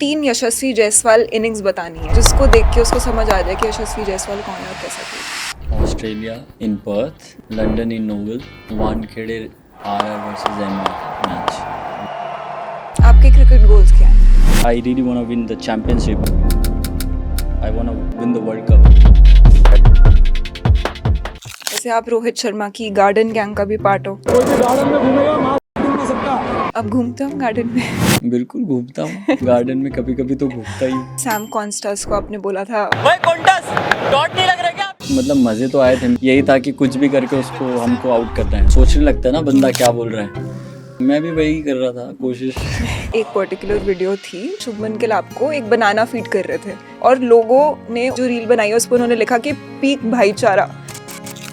3 यशस्वी Jaiswal innings बतानी है जिसको देख के उसको समझ आ जाए कि यशस्वी जायसवाल कौन है और कैसा खेलता Australia in Perth, London in Oval, Wankhede RR versus MI match. है। आपके क्रिकेट गोल्स क्या हैं? I really want to win the championship. I want to win the World Cup. जैसे आप रोहित शर्मा की गार्डन गैंग का भी पार्ट हो। कोई भी गार्डन में घूमेगा मास्क नहीं सकता। अब घूमते हो गार्डन में? बिल्कुल घूमता हूँ गार्डन में, कभी कभी तो घूमता ही हूँ। सैम कॉन्स्टास को आपने बोला था डॉट नहीं लग रहा क्या? मतलब मज़े तो आए थे, यही था कि कुछ भी करके उसको हमको आउट करना है। सोचने लगता है ना बंदा क्या बोल रहा है, मैं भी वही कर रहा था कोशिश। एक पर्टिकुलर वीडियो थी, शुभमन गिल आपको एक बनाना फीड कर रहे थे और लोगों ने जो रील बनाई है उस पर उन्होंने लिखा कि पीक भाईचारा।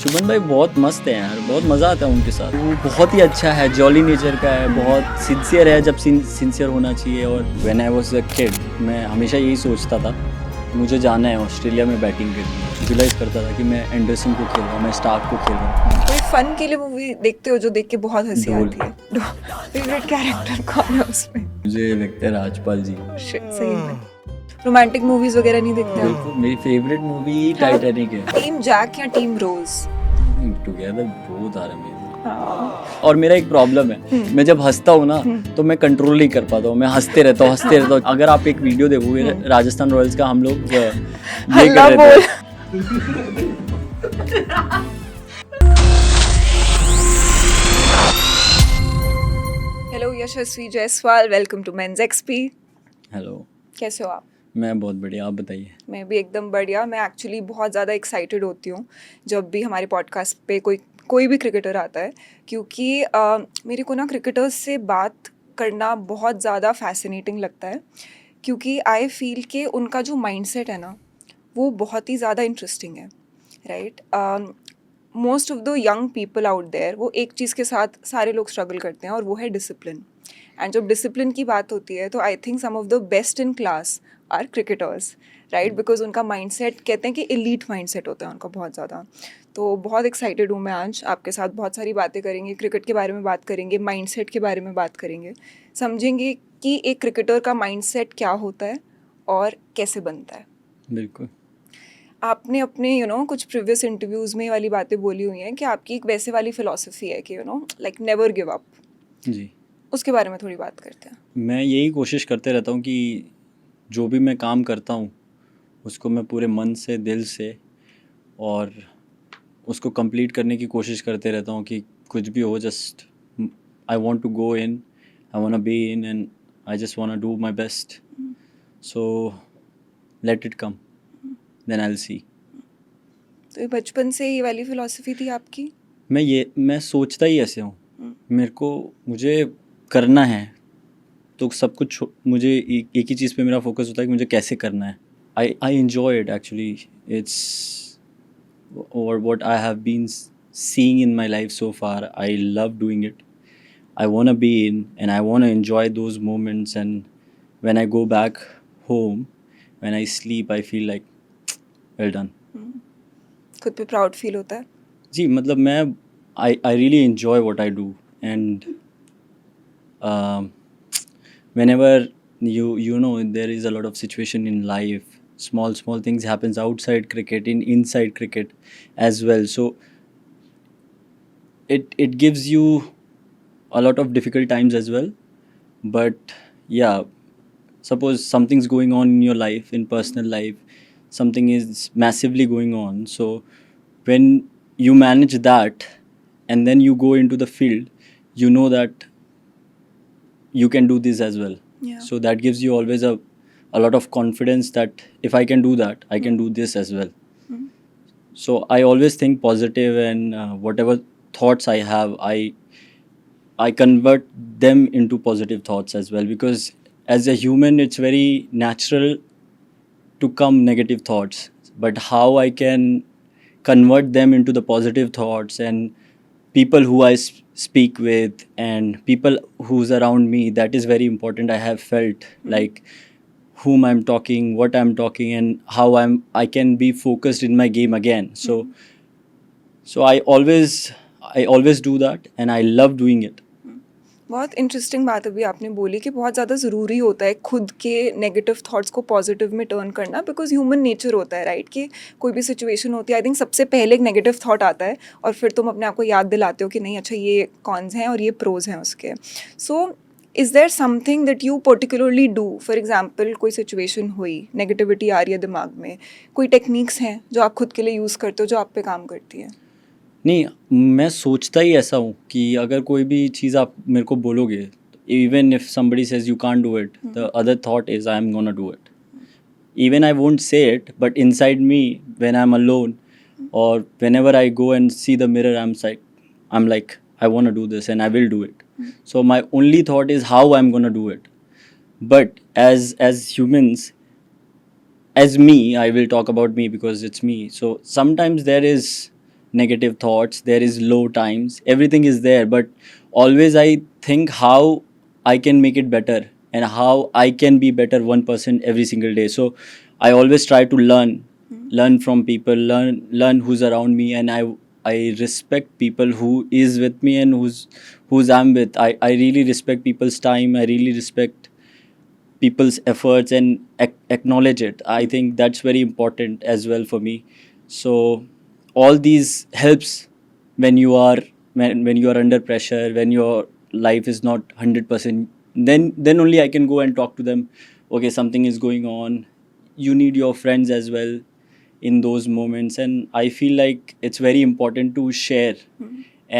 शुभन भाई बहुत मस्त है यार, बहुत मज़ा आता है उनके साथ। वो बहुत ही अच्छा है, जॉली नेचर का है, बहुत सिंसियर है जब सिंसियर होना चाहिए। और when I was a kid मैं हमेशा यही सोचता था मुझे जाना है ऑस्ट्रेलिया में बैटिंग करनी। विजुलाइज करता था कि मैं एंडरसन को खेल रहा हूँ, मैं स्टार्क को खेल रहा हूँ। कोई फन के लिए मूवी देखते हो जो देख के बहुत हंसी ढोल। आती है? फेवरेट कैरेक्टर कौन है उसमें? मुझे लगता है राजपाल जी। Shit, सही में। रोमांटिक मूवीज वगैरह नहीं देखते हो? बिल्कुल, मेरी फेवरेट मूवी टाइटैनिक है। टीम जैक या team Rose? Together both are amazing. और मेरा एक प्रॉब्लम है, मैं जब हंसता हूँ ना तो मैं कंट्रोल नहीं कर पाता हूँ, मैं हंसते रहता हूँ। अगर आप एक वीडियो देखोगे राजस्थान रॉयल्स का, हम लोग ये हल्ला कर रहे बोल। थे। Hello Yashasvi Jaiswal, welcome to men's XP. Hello, कैसे हो आप? मैं बहुत बढ़िया, आप बताइए। मैं भी एकदम बढ़िया। मैं एक्चुअली बहुत ज़्यादा एक्साइटेड होती हूँ जब भी हमारे पॉडकास्ट पे कोई भी क्रिकेटर आता है, क्योंकि मेरे को ना क्रिकेटर्स से बात करना बहुत ज़्यादा फैसिनेटिंग लगता है, क्योंकि आई फील कि उनका जो माइंडसेट है ना वो बहुत ही ज़्यादा इंटरेस्टिंग है, right. Most of the young people out there वो एक चीज़ के साथ सारे लोग स्ट्रगल करते हैं और वो है डिसिप्लिन। एंड जब डिसिप्लिन की बात होती है तो I think some of the best in class are cricketers, right, because उनका माइंडसेट कहते हैं कि एलीट माइंडसेट होता है उनका बहुत ज़्यादा। तो बहुत एक्साइटेड हूँ मैं, आज आपके साथ बहुत सारी बातें करेंगे, क्रिकेट के बारे में बात करेंगे, माइंडसेट के बारे में बात करेंगे, समझेंगे कि एक क्रिकेटर का माइंडसेट क्या होता है और कैसे बनता है। बिल्कुल। आपने अपने कुछ प्रीवियस इंटरव्यूज़ में ये वाली बातें बोली हुई हैं कि आपकी एक वैसे वाली फ़िलॉसफी है कि लाइक नेवर गिव अप। जी, उसके बारे में थोड़ी बात करते हैं। मैं यही कोशिश करते रहता हूँ कि जो भी मैं काम करता हूँ उसको मैं पूरे मन से, दिल से और उसको कंप्लीट करने की कोशिश करते रहता हूँ कि कुछ भी हो, just I want to go in, I want to be in and I just want to do my best. So let it come, then I will see. तो ये बचपन से ये वाली फ़िलॉसफी थी आपकी? मैं सोचता ही ऐसे हूँ, मुझे करना है तो सब कुछ मुझे एक ही चीज़ पे मेरा फोकस होता है कि मुझे कैसे करना है। I enjoy it actually, it's और what I have been seeing in my life so far. I love doing it. I want to be in and I want to enjoy those moments, and when I go back home, when I sleep, I feel like well done. खुद पे proud feel होता है? जी, मतलब I really enjoy what I do, and whenever you know there is a lot of situation in life, small things happens outside cricket, inside cricket as well, so it gives you a lot of difficult times as well. But yeah, suppose something's going on in your life, in personal life, something is massively going on, so when you manage that and then you go into the field, you know that you can do this as well. Yeah. So that gives you always a lot of confidence that if I can do that, I can do this as well. So I always think positive, and whatever thoughts I have, I convert them into positive thoughts as well, because as a human it's very natural to come negative thoughts, but how I can convert them into the positive thoughts, and people who I speak with and people who's around me, that is very important. I have felt like whom I'm talking, what I'm talking, and how I can be focused in my game again. So I always do that, and I love doing it. बहुत interesting बात अभी आपने बोली कि बहुत ज़्यादा ज़रूरी होता है खुद के नेगेटिव थॉट्स को पॉजिटिव में टर्न करना, बिकॉज ह्यूमन नेचर होता है राइट कि कोई भी सिचुएशन होती है आई थिंक सबसे पहले एक नेगेटिव थॉट आता है और फिर तुम अपने आप को याद दिलाते हो कि नहीं अच्छा ये कॉन्स हैं और ये प्रोज हैं उसके. So is there something that you particularly do? For example कोई सिचुएशन हुई, नेगेटिविटी आ रही है दिमाग में, कोई टेक्निक्स हैं जो आप खुद के लिए यूज़ करते हो जो आप पे काम करती है? नहीं, मैं सोचता ही ऐसा हूँ कि अगर कोई भी चीज़ आप मेरे को बोलोगे, even if somebody says you can't do it, the other thought is I'm gonna do it. Even I won't say it, but inside me, when I'm alone or whenever I go and see the mirror, I'm like I want to do this and I will do it. So my only thought is how I'm gonna do it. But as humans, as me, I will talk about me because it's me. So sometimes there is negative thoughts, there is low times, everything is there, but always I think how I can make it better and how I can be better 1% every single day. So I always try to learn from people, learn who's around me, and I respect people who is with me and who's I'm with. I really respect people's time, I really respect people's efforts and acknowledge it. I think that's very important as well for me. So all these helps when you are when you are under pressure, when your life is not 100%. Then only I can go and talk to them. Okay, something is going on. You need your friends as well in those moments, and I feel like it's very important to share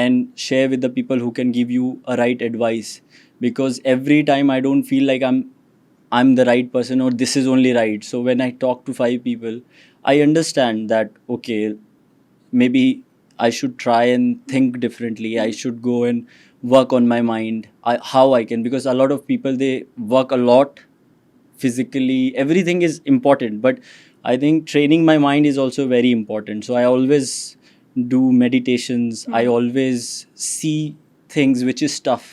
and share with the people who can give you a right advice, because every time I don't feel like I'm the right person or this is only right. So when I talk to 5 people, I understand that okay, maybe I should try and think differently. I should go and work on my mind. How I can, because a lot of people, they work a lot physically. Everything is important, but I think training my mind is also very important. So I always do meditations. I always see things which is tough,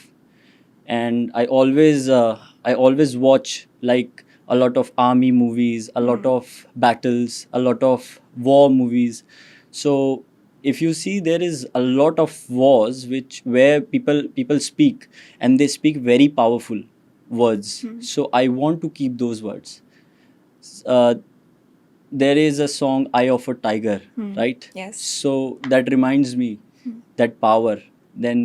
and I always watch like a lot of army movies, a lot of battles, a lot of war movies. So if you see, there is a lot of wars where people speak, and they speak very powerful words. So I want to keep those words. uh, there is a song "Eye of a Tiger," right? Yes. So that reminds me that power. Then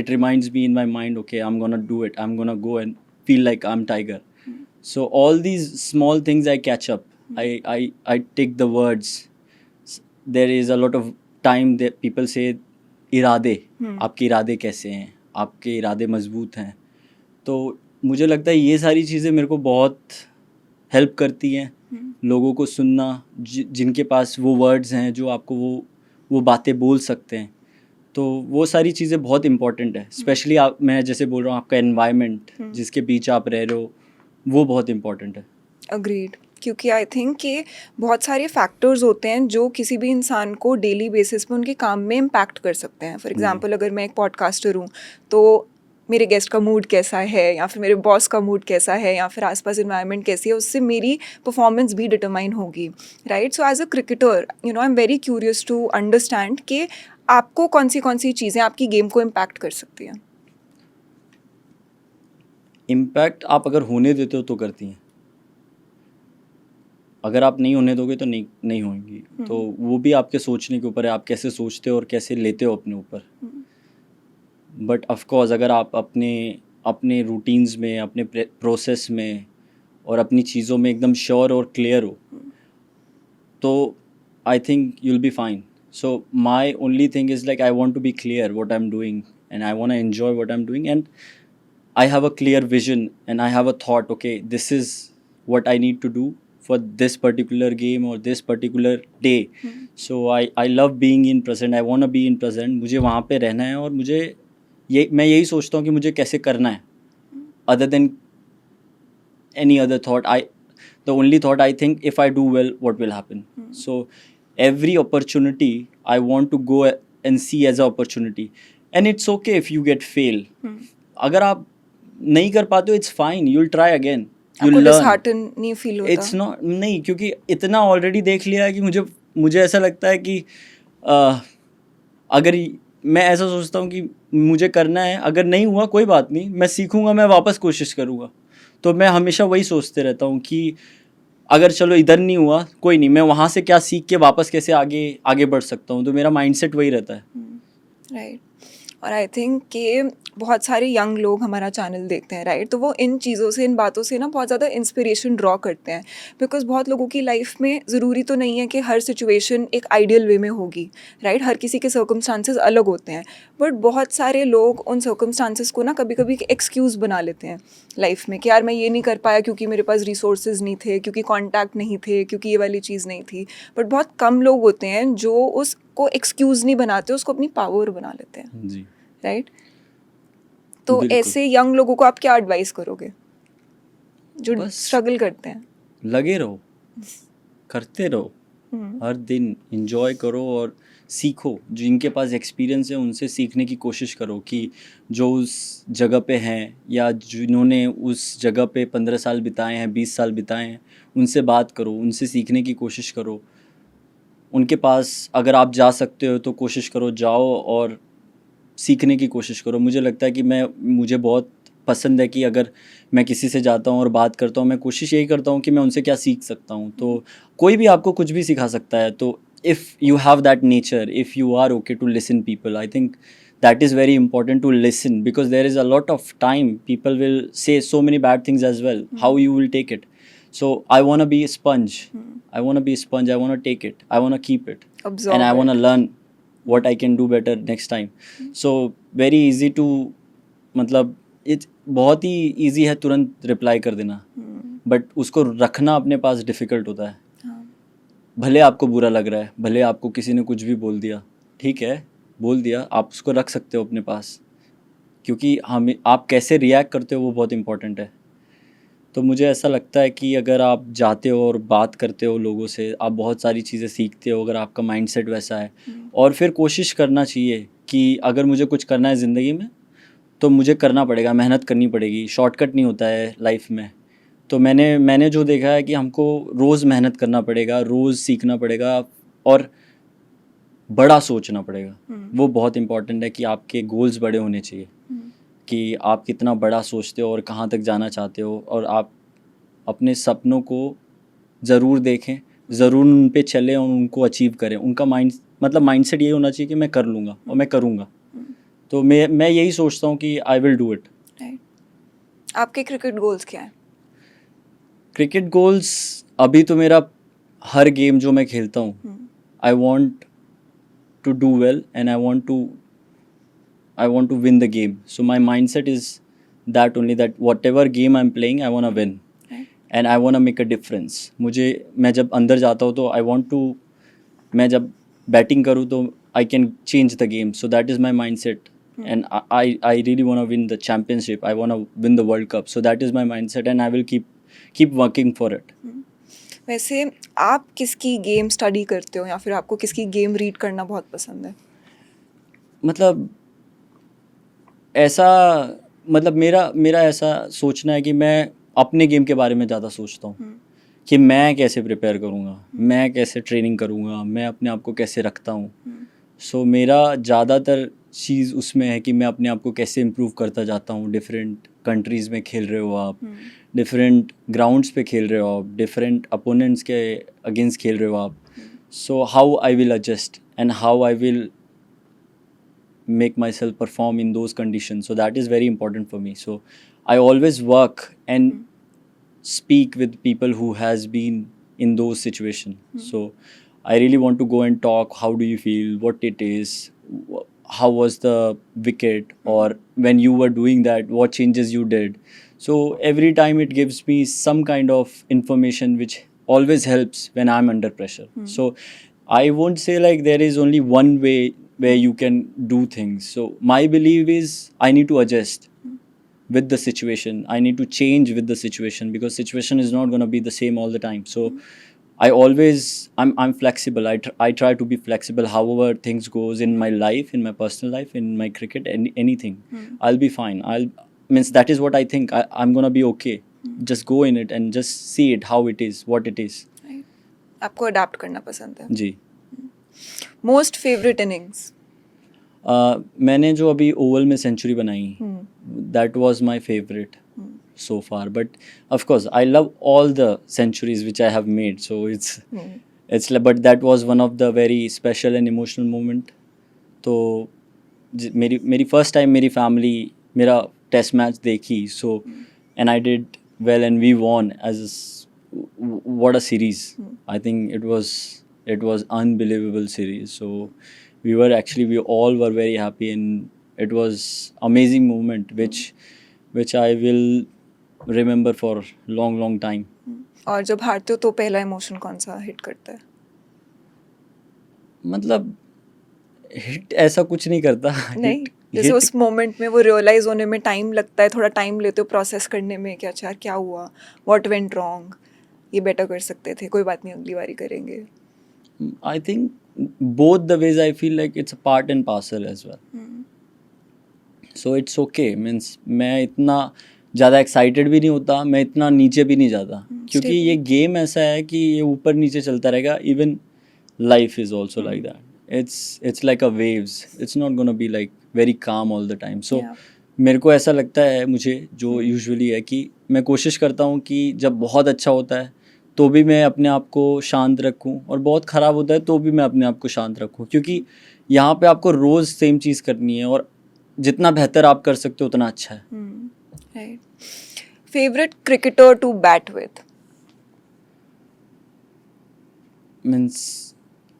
it reminds me in my mind, okay, I'm gonna do it. I'm gonna go and feel like I'm tiger. So all these small things I catch up. I take the words. There is a lot of time that people say इरादे, आपके इरादे कैसे हैं, आपके इरादे मजबूत हैं. तो मुझे लगता है ये सारी चीज़ें मेरे को बहुत हेल्प करती हैं. लोगों को सुनना, जिनके पास वो वर्ड्स हैं जो आपको वो बातें बोल सकते हैं. तो वो सारी चीज़ें बहुत इंपॉर्टेंट है. स्पेशली मैं जैसे बोल रहा हूँ, आपका एनवायरनमेंट जिसके बीच आप रह रहे हो, वो बहुत इंपॉर्टेंट है. अग्रीड, क्योंकि आई थिंक कि बहुत सारे फैक्टर्स होते हैं जो किसी भी इंसान को डेली बेसिस पे उनके काम में इम्पैक्ट कर सकते हैं. फॉर एग्जांपल अगर मैं एक पॉडकास्टर हूँ तो मेरे गेस्ट का मूड कैसा है, या फिर मेरे बॉस का मूड कैसा है, या फिर आसपास इन्वायरमेंट कैसी है, उससे मेरी परफॉर्मेंस भी डिटरमाइन होगी, right? So as a cricketer I am very curious to understand कि आपको कौन सी चीज़ें आपकी गेम को इम्पैक्ट कर सकती हैं. इम्पैक्ट आप अगर होने देते हो तो करती हैं. अगर आप नहीं होने दोगे तो नहीं होंगी. तो वो भी आपके सोचने के ऊपर है, आप कैसे सोचते हो और कैसे लेते हो अपने ऊपर. बट ऑफ कोर्स अगर आप अपने रूटीन्स में, अपने प्रोसेस में और अपनी चीज़ों में एकदम श्योर और क्लियर हो, तो I think you will be fine. So my only thing is like I want to be clear what I am doing, and I want to enjoy what I am doing, and I have a clear vision and I have a thought, okay, this is what I need to do for this particular game or this particular day. So I love being in present. I want to be in present. मुझे वहाँ पे रहना है और मैं यही सोचता हूँ कि मुझे कैसे करना है. Other than any other thought, the only thought I think, if I do well, what will happen? So every opportunity I want to go and see as an opportunity. And it's okay if you get fail. अगर आप नहीं कर पाते हो, it's fine, you will try again, you will dishearten नहीं feel होता. It's not, नहीं, क्योंकि इतना ऑलरेडी देख लिया है कि मुझे ऐसा लगता है कि अगर मैं ऐसा सोचता हूँ कि मुझे करना है, अगर नहीं हुआ कोई बात नहीं, मैं सीखूंगा, मैं वापस कोशिश करूँगा। तो मैं हमेशा वही सोचते रहता हूँ कि अगर चलो इधर नहीं हुआ कोई नहीं, मैं वहाँ से क्या सीख के वापस कैसे आगे आगे बढ़ सकता हूँ। तो मेरा माइंडसेट वही रहता है। राइट। और आई थिंक कि बहुत सारे यंग लोग हमारा चैनल देखते हैं, राइट, तो वो इन चीज़ों से, इन बातों से ना बहुत ज़्यादा इंस्पिरेशन ड्रॉ करते हैं। बिकॉज बहुत लोगों की लाइफ में ज़रूरी तो नहीं है कि हर सिचुएशन एक आइडियल वे में होगी, राइट, हर किसी के सर्कमस्टांसेस अलग होते हैं। बट बहुत सारे लोग उन सर्कमस्टांसेस को ना कभी कभी एक एक्सक्यूज़ बना लेते हैं लाइफ में कि यार मैं ये नहीं कर पाया क्योंकि मेरे पास रिसोर्सेज नहीं थे, क्योंकि कॉन्टैक्ट नहीं थे, क्योंकि ये वाली चीज़ नहीं थी। बट बहुत कम लोग होते हैं जो उसको एक्सक्यूज़ नहीं बनाते, उसको अपनी पावर बना लेते हैं, जी राइट। तो बिल्कुल। ऐसे यंग लोगों को आप क्या एडवाइस करोगे जो बस स्ट्रगल करते हैं? लगे रहो, करते रहो, हर दिन इंजॉय करो और सीखो। जिनके पास एक्सपीरियंस है उनसे सीखने की कोशिश करो कि जो उस जगह पे हैं या जिन्होंने उस जगह पे 15 साल बिताए हैं, 20 साल बिताए हैं, उनसे बात करो, उनसे सीखने की कोशिश करो। उनके पास अगर आप जा सकते हो तो कोशिश करो, जाओ और सीखने की कोशिश करो। मुझे लगता है कि मुझे बहुत पसंद है कि अगर मैं किसी से जाता हूँ और बात करता हूँ, मैं कोशिश यही करता हूँ कि मैं उनसे क्या सीख सकता हूँ। तो कोई भी आपको कुछ भी सिखा सकता है। तो if you have that nature, if you are okay to listen people, I think that is very important to listen, because there is a lot of time people will say so many bad things as well. How you will take it? So I want to be a sponge. I want to be a sponge. I want to take it. I want to keep it. Absorb and I want to it. learn what I can do better next time. So very easy to, मतलब it's बहुत ही easy है तुरंत reply कर देना, but उसको रखना अपने पास difficult होता है। भले आपको बुरा लग रहा है, भले आपको किसी ने कुछ भी बोल दिया, ठीक है, बोल दिया, आप उसको रख सकते हो अपने पास, क्योंकि हमें आप कैसे रिएक्ट करते हो वो बहुत इंपॉर्टेंट है। तो मुझे ऐसा लगता है कि अगर आप जाते हो और बात करते हो लोगों से, आप बहुत सारी चीज़ें सीखते हो, अगर आपका माइंडसेट वैसा है। और फिर कोशिश करना चाहिए कि अगर मुझे कुछ करना है ज़िंदगी में तो मुझे करना पड़ेगा, मेहनत करनी पड़ेगी, शॉर्टकट नहीं होता है लाइफ में। तो मैंने जो देखा है कि हमको रोज़ मेहनत करना पड़ेगा, रोज़ सीखना पड़ेगा और बड़ा सोचना पड़ेगा। वो बहुत इंपॉर्टेंट है कि आपके गोल्स बड़े होने चाहिए, कि आप कितना बड़ा सोचते हो और कहाँ तक जाना चाहते हो, और आप अपने सपनों को ज़रूर देखें, ज़रूर उन पे चलें और उनको अचीव करें। उनका माइंडसेट ये होना चाहिए कि मैं कर लूँगा और मैं करूँगा। तो मैं यही सोचता हूँ कि I will do it. Right. आपके क्रिकेट गोल्स क्या हैं? क्रिकेट गोल्स अभी तो मेरा हर गेम जो मैं खेलता हूँ, I want to do well and I want to win the game. So my mindset is that only, that whatever game I'm playing I want to win, and I want to make a difference. मैं जब अंदर जाता हूँ तो मैं जब batting करूँ तो I can change the game. So that is my mindset. And I really want to win the championship. I want to win the World Cup. So that is my mindset and I will keep working for it. वैसे आप किसकी game study करते हो या फिर आपको किसकी game read करना बहुत पसंद है? मतलब मेरा ऐसा सोचना है कि मैं अपने गेम के बारे में ज़्यादा सोचता हूँ कि मैं कैसे प्रिपेयर करूँगा, मैं कैसे ट्रेनिंग करूँगा, मैं अपने आप को कैसे रखता हूँ। सो मेरा ज़्यादातर चीज़ उसमें है कि मैं अपने आप को कैसे इम्प्रूव करता जाता हूँ। डिफरेंट कंट्रीज़ में खेल रहे हो आप, डिफरेंट ग्राउंड्स पे खेल रहे हो आप, डिफरेंट अपोनेंट्स के अगेंस्ट खेल रहे हो आप। So how I will adjust and how I will make myself perform in those conditions. So that is very important for me. So I always work and speak with people who has been in those situations. So I really want to go and talk, how do you feel, what it is, how was the wicket, or when you were doing that, what changes you did. So every time it gives me some kind of information which always helps when I'm under pressure. So I won't say like there is only one way where you can do things. So my belief is I need to adjust with the situation. I need to change with the situation, because situation is not going to be the same all the time. So I'm flexible. I try to be flexible however things goes in my life, in my personal life, in my cricket, and anything. I'll be fine. That is what I think. I'm going to be okay. Just go in it and just see it how it is, what it is. आपको adapt करना पसंद है? जी। Most favourite innings? मैंने जो अभी Oval में century बनाई, that was my favourite so far, but of course I love all the centuries which I have made, so but that was one of the very special and emotional moment. तो मेरी first time मेरी family मेरा test match देखी, so and I did well and we won as what a series. I think it was unbelievable series, so we all were very happy and it was amazing moment which I will remember for long time. और जब हारते हो तो पहला emotion कौन सा hit करता है? मतलब हिट ऐसा कुछ नहीं करता. नहीं, जैसे उस मोमेंट में वो रियलाइज होने में टाइम लगता है, थोड़ा टाइम लेते हो प्रोसेस करने में कि अच्छा क्या हुआ, व्हाट वेंट रॉन्ग, ये बेटर कर सकते थे, कोई बात नहीं अगली बारी करेंगे. I think both the ways I feel like it's a part and parcel as well. So it's okay, means मैं इतना ज़्यादा एक्साइटेड भी नहीं होता, मैं इतना नीचे भी नहीं जाता, क्योंकि ये गेम ऐसा है कि ये ऊपर नीचे चलता रहेगा. Even life is also like that. It's like a waves. It's not gonna be like very calm all the time. So मेरे को ऐसा लगता है, मुझे जो यूजुअली है कि मैं कोशिश करता हूँ कि जब बहुत अच्छा होता है तो भी मैं अपने आप को शांत रखूँ, और बहुत ख़राब होता है तो भी मैं अपने आप को शांत रखूँ, क्योंकि यहाँ पे आपको रोज़ सेम चीज़ करनी है और जितना बेहतर आप कर सकते हो उतना अच्छा है. Right. Favorite cricketer to bat with? Means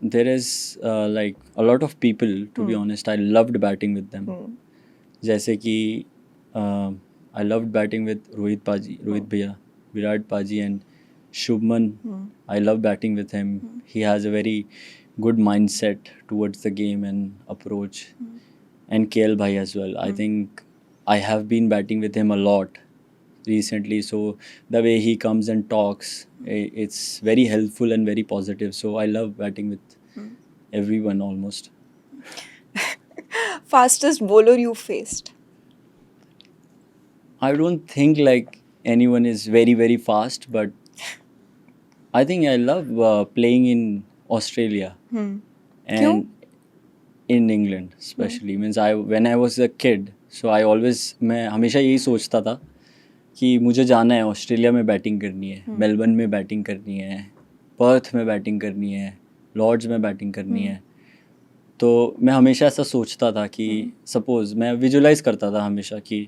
there is like a lot of people, to be honest. I loved batting with them. जैसे कि I loved batting with Rohit भैया, विराट पाजी and Shubman. I love batting with him. He has a very good mindset towards the game and approach. And KL bhai as well. I think I have been batting with him a lot recently, so the way he comes and talks, it's very helpful and very positive. So I love batting with everyone almost. Fastest bowler you faced? I don't think like anyone is very fast, but I think I love playing in Australia and in England especially. Means when I was a kid, so I always, मैं हमेशा यही सोचता था कि मुझे जाना है Australia में बैटिंग करनी है, मेलबर्न में बैटिंग करनी है, पर्थ में बैटिंग करनी है, लॉर्ड्स में बैटिंग करनी है. तो मैं हमेशा ऐसा सोचता था कि सपोज़ मैं विजुलाइज़ करता था हमेशा कि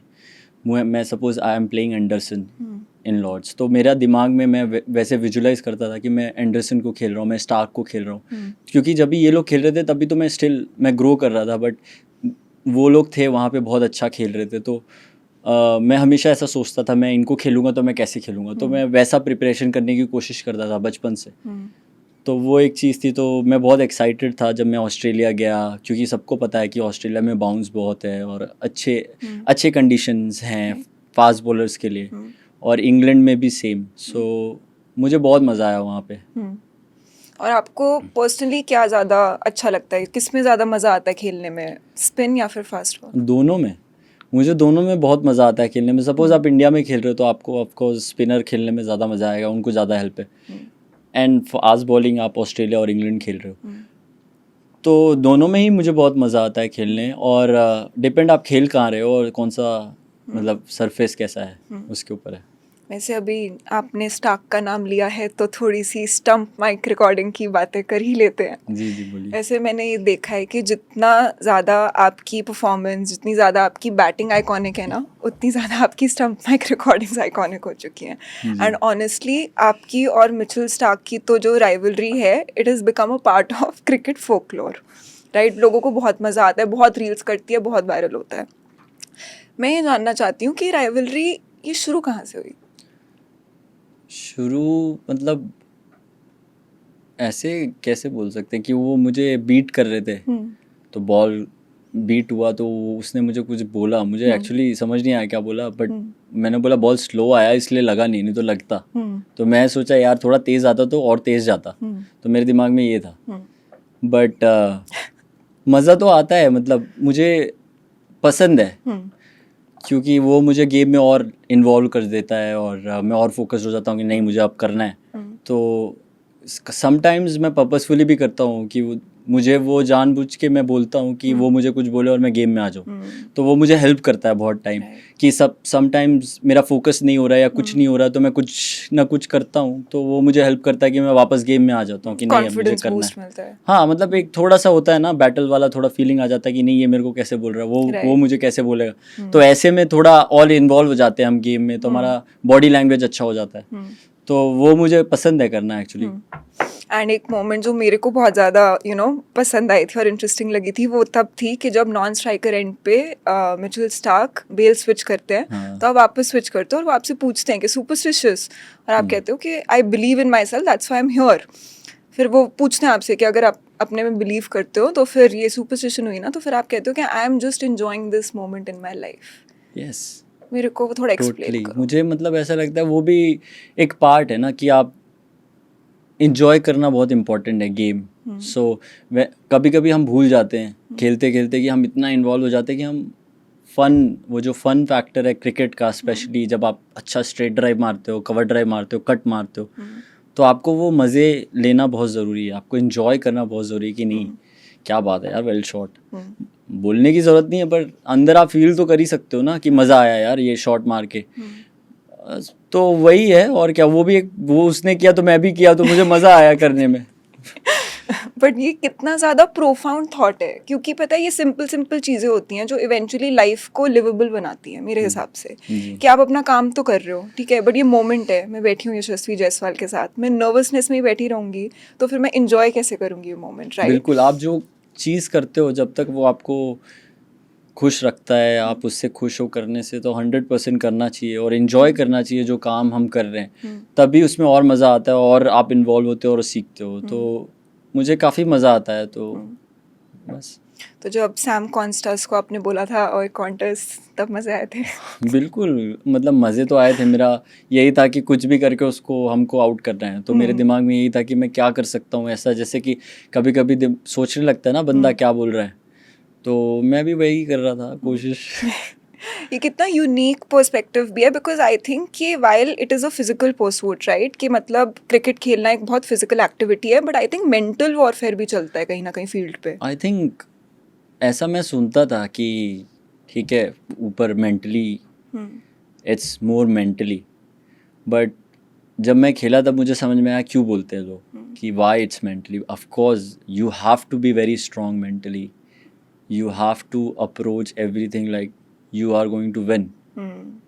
मैं suppose I am playing Anderson in Lord's, तो मेरा दिमाग में मैं वैसे विजुलाइज़ करता था कि मैं एंडरसन को खेल रहा हूँ, मैं स्टार्क को खेल रहा हूँ, क्योंकि जब भी ये लोग खेल रहे थे तभी तो मैं ग्रो कर रहा था, बट वो लोग थे वहाँ पे बहुत अच्छा खेल रहे थे. तो मैं हमेशा ऐसा सोचता था मैं इनको खेलूँगा तो मैं कैसे खेलूँगा, तो मैं वैसा प्रिपरेशन करने की कोशिश करता था बचपन से. तो वो एक चीज़ थी. तो मैं बहुत एक्साइटेड था जब मैं ऑस्ट्रेलिया गया, क्योंकि सबको पता है कि ऑस्ट्रेलिया में बाउंस बहुत है और अच्छे कंडीशंस हैं फास्ट बॉलर्स के लिए, और इंग्लैंड में भी सेम. सो मुझे बहुत मज़ा आया वहाँ पे. और आपको पर्सनली क्या ज़्यादा अच्छा लगता है, किस में ज़्यादा मज़ा आता है खेलने में, स्पिन या फिर फास्ट बॉल? दोनों में. मुझे दोनों में बहुत मज़ा आता है खेलने में. सपोज़ आप इंडिया में खेल रहे हो तो आपको ऑफकोर्स स्पिनर खेलने में ज़्यादा मज़ा आएगा, उनको ज़्यादा हेल्प है. एंड फास्ट बॉलिंग आप ऑस्ट्रेलिया और इंग्लैंड खेल रहे हो, तो दोनों में ही मुझे बहुत मज़ा आता है खेलने. और डिपेंड आप खेल कहाँ रहे हो और कौन सा मतलब सरफेस कैसा है उसके ऊपर है. वैसे अभी आपने स्टार्क का नाम लिया है तो थोड़ी सी स्टंप माइक रिकॉर्डिंग की बातें कर ही लेते हैं. जी बोलिए. वैसे मैंने ये देखा है कि जितना ज़्यादा आपकी परफॉर्मेंस, जितनी ज़्यादा आपकी बैटिंग आइकॉनिक है ना, उतनी ज़्यादा आपकी स्टंप माइक रिकॉर्डिंग्स आइकॉनिक हो चुकी हैं. एंड ऑनेस्टली आपकी और मिचेल स्टार्क की तो जो राइवलरी है, it is become a part of cricket folklore, right. लोगों को बहुत मज़ा आता है, बहुत रील्स करती है, बहुत वायरल होता है. मैं ये जानना चाहती हूँ कि राइवलरी ये शुरू कहाँ से हुई? शुरू मतलब ऐसे कैसे बोल सकते हैं कि वो मुझे बीट कर रहे थे, तो बॉल बीट हुआ तो उसने मुझे कुछ बोला, मुझे एक्चुअली समझ नहीं आया क्या बोला, बट मैंने बोला बॉल स्लो आया इसलिए लगा नहीं तो लगता. तो मैं सोचा यार थोड़ा तेज़ आता तो और तेज़ जाता, तो मेरे दिमाग में ये था. बट मज़ा तो आता है, मतलब मुझे पसंद है, क्योंकि वो मुझे गेम में और इन्वॉल्व कर देता है और मैं और फोकस्ड हो जाता हूँ कि नहीं मुझे अब करना है. तो समटाइम्स मैं पर्पसफुली भी करता हूँ कि वो मुझे वो जानबूझ के मैं बोलता हूँ कि वो मुझे कुछ बोले और मैं गेम में आ जाऊँ, तो वो मुझे हेल्प करता है बहुत टाइम कि समटाइम्स मेरा फोकस नहीं हो रहा है या कुछ नहीं हो रहा, तो मैं कुछ ना कुछ करता हूँ, तो वो मुझे हेल्प करता है कि मैं वापस गेम में आ जाता हूँ कि नहीं अब मुझे कॉन्फिडेंस करना बूस्ट है। मिलता है। हाँ, मतलब एक थोड़ा सा होता है ना बैटल वाला, थोड़ा फीलिंग आ जाता है कि नहीं ये मेरे को कैसे बोल रहा है, वो Right. मुझे कैसे बोलेगा, तो ऐसे में थोड़ा ऑल इन्वॉल्व हो जाते हैं हम गेम में, तो हमारा बॉडी लैंग्वेज अच्छा हो जाता है, तो वो मुझे पसंद है करना एक्चुअली। एंड एक मोमेंट जो मेरे को बहुत ज़्यादा पसंद आई थी और इंटरेस्टिंग लगी थी, वो तब थी कि जब नॉन स्ट्राइकर एंड पे मिचेल स्टार्क बेल स्विच करते हैं, हाँ। तो आप वापस स्विच करते हो और वो आपसे पूछते हैं कि सुपरस्टिशियस, और आप कहते हो कि I believe in my self, that's why I am here. फिर वो पूछते हैं आपसे कि अगर आप अपने में बिलीव करते हो तो फिर ये सुपरस्टिशन हुई ना, तो फिर आप कहते हो कि I am just enjoying this moment in my life. Yes, मेरे को वो थोड़ा एक्सप्लेन टोटली। करो। मुझे मतलब ऐसा लगता है वो भी एक पार्ट है ना कि आप इंजॉय करना बहुत इम्पोर्टेंट है गेम। सो कभी कभी हम भूल जाते हैं खेलते खेलते कि हम इतना इन्वॉल्व हो जाते हैं कि हम वो जो फन फैक्टर है क्रिकेट का, स्पेशली जब आप अच्छा स्ट्रेट ड्राइव मारते हो, कवर ड्राइव मारते हो, कट मारते हो, तो आपको वो मज़े लेना बहुत ज़रूरी है, आपको इंजॉय करना बहुत ज़रूरी है कि नहीं क्या बात है यार, वेल शॉट, बोलने की ज़रूरत नहीं है पर अंदर आप फील तो कर ही सकते हो ना कि मज़ा आया यार ये शॉट मार के। तो वही है, और क्या, वो उसने किया तो मैं भी किया, तो मुझे मज़ा आया करने में। बट ये कितना ज़्यादा प्रोफाउंड थॉट है, क्योंकि पता है ये सिंपल सिंपल चीज़ें होती हैं जो इवेंचुअली लाइफ को लिवेबल बनाती हैं मेरे हिसाब से। कि आप अपना काम तो कर रहे हो, ठीक है, बट ये मोमेंट है, मैं बैठी हूँ यशस्वी जायसवाल के साथ, मैं नर्वसनेस में ही बैठी रहूँगी, तो फिर मैं इंजॉय कैसे करूँगी ये मोमेंट, राइट? बिल्कुल, आप जो चीज़ करते हो जब तक वो आपको खुश रखता है, आप उससे खुश हो करने से, तो 100% करना चाहिए और इन्जॉय करना चाहिए जो काम हम कर रहे हैं, तभी उसमें और मज़ा आता है और आप इन्वॉल्व होते हो और सीखते हो, तो मुझे काफ़ी मज़ा आता है, तो बस। तो जब सैम कॉन्स्टास को आपने बोला था और कॉन्टेस्ट, तब मज़े आए थे? बिल्कुल, मतलब मज़े तो आए थे। मेरा यही था कि कुछ भी करके उसको हमको आउट करना है, तो मेरे दिमाग में यही था कि मैं क्या कर सकता हूँ ऐसा, जैसे कि कभी कभी सोचने लगता है ना बंदा क्या बोल रहा है, तो मैं भी वही कर रहा था कोशिश। ये कितना यूनिक पर्सपेक्टिव भी है, बिकॉज आई थिंक कि while it is a physical pursuit, right, कि मतलब क्रिकेट खेलना एक बहुत फिजिकल एक्टिविटी है, but I think mental warfare भी चलता है कहीं ना कहीं फील्ड पे। आई थिंक ऐसा मैं सुनता था कि ठीक है ऊपर mentally, it's more mentally, but जब मैं खेला तब मुझे समझ में आया क्यों बोलते हैं लोग कि why it's mentally. Of course you have to be very strong mentally, you have to approach everything like you are going to win,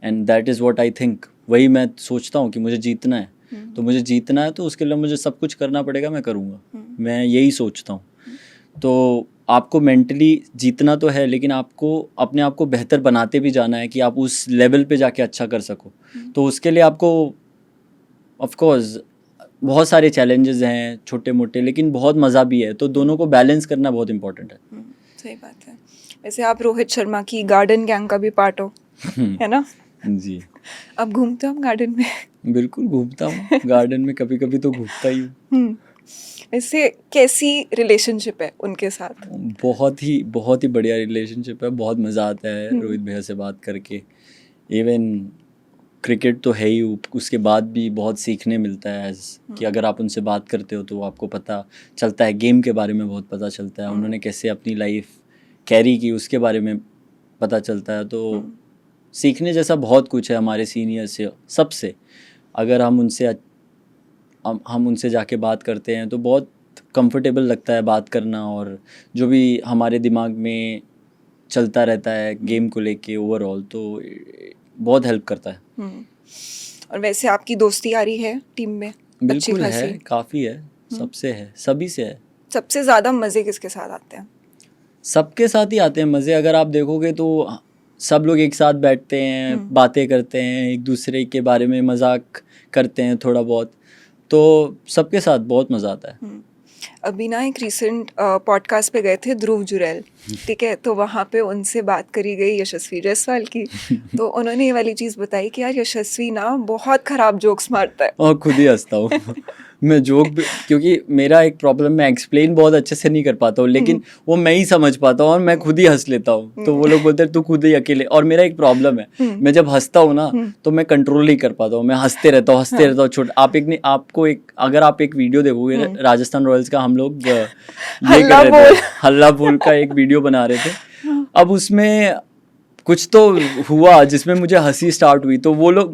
and that is what I think। वही मैं सोचता हूँ कि मुझे जीतना है, तो मुझे जीतना है तो उसके लिए मुझे सब कुछ करना पड़ेगा, मैं करूँगा, मैं यही सोचता हूँ। तो आपको मेंटली जीतना तो है, लेकिन आपको अपने आप को बेहतर बनाते भी जाना है कि आप उस लेवल पे जाके अच्छा कर सको, तो उसके लिए आपको ऑफ कोर्स बहुत सारे चैलेंजेस हैं छोटे मोटे, लेकिन बहुत मज़ा भी है, तो दोनों को बैलेंस करना बहुत इंपॉर्टेंट है। सही बात है। वैसे आप रोहित शर्मा की गार्डन गैंग का भी पार्ट हो, है ना? जी, अब घूमते हो आप गार्डन में? बिल्कुल घूमता हूँ गार्डन में, कभी कभी तो घूमता ही हूँ। वैसे कैसी रिलेशनशिप है उनके साथ? बहुत ही बढ़िया रिलेशनशिप है, बहुत मज़ा आता है रोहित भैया से बात करके। इवन क्रिकेट तो है ही, उसके बाद भी बहुत सीखने मिलता है कि अगर आप उनसे बात करते हो तो आपको पता चलता है, गेम के बारे में बहुत पता चलता है, उन्होंने कैसे अपनी लाइफ कैरी की उसके बारे में पता चलता है, तो सीखने जैसा बहुत कुछ है हमारे सीनियर से, सबसे। अगर हम उनसे जाके बात करते हैं तो बहुत कंफर्टेबल लगता है बात करना, और जो भी हमारे दिमाग में चलता रहता है गेम को लेके ओवरऑल, तो बहुत हेल्प करता है। और वैसे आपकी दोस्ती यारी है टीम में? बिल्कुल है, काफ़ी है, सबसे है, सभी से है। सबसे ज़्यादा मज़े किसके साथ आते हैं? सबके साथ ही आते हैं मज़े। अगर आप देखोगे तो सब लोग एक साथ बैठते हैं, बातें करते हैं, एक दूसरे के बारे में मजाक करते हैं थोड़ा बहुत, तो सबके साथ बहुत मज़ा आता है। अभी ना एक रिसेंट पॉडकास्ट पे गए थे ध्रुव जुरैल, ठीक है, तो वहाँ पे उनसे बात करी गई यशस्वी जायसवाल की, तो उन्होंने ये वाली चीज़ बताई कि यार यशस्वी ना बहुत ख़राब जोक्स मारता है। और खुद ही हंसता हूँ मैं जोक भी, क्योंकि मेरा एक प्रॉब्लम, मैं एक्सप्लेन बहुत अच्छे से नहीं कर पाता हूँ, लेकिन वो मैं ही समझ पाता हूँ और मैं खुद ही हंस लेता हूँ। तो वो लोग बोलते हैं तू खुद ही अकेले, और मेरा एक प्रॉब्लम है, मैं जब हंसता हूँ ना तो मैं कंट्रोल नहीं कर पाता हूँ, मैं हंसते रहता हूँ छोटा। आपको एक, अगर आप एक वीडियो देखोगे राजस्थान रॉयल्स का, हम लोग ये कर रहे थे, हल्ला बोल का एक वीडियो बना रहे थे। अब उसमें कुछ तो हुआ जिसमें मुझे हंसी स्टार्ट हुई, तो वो लोग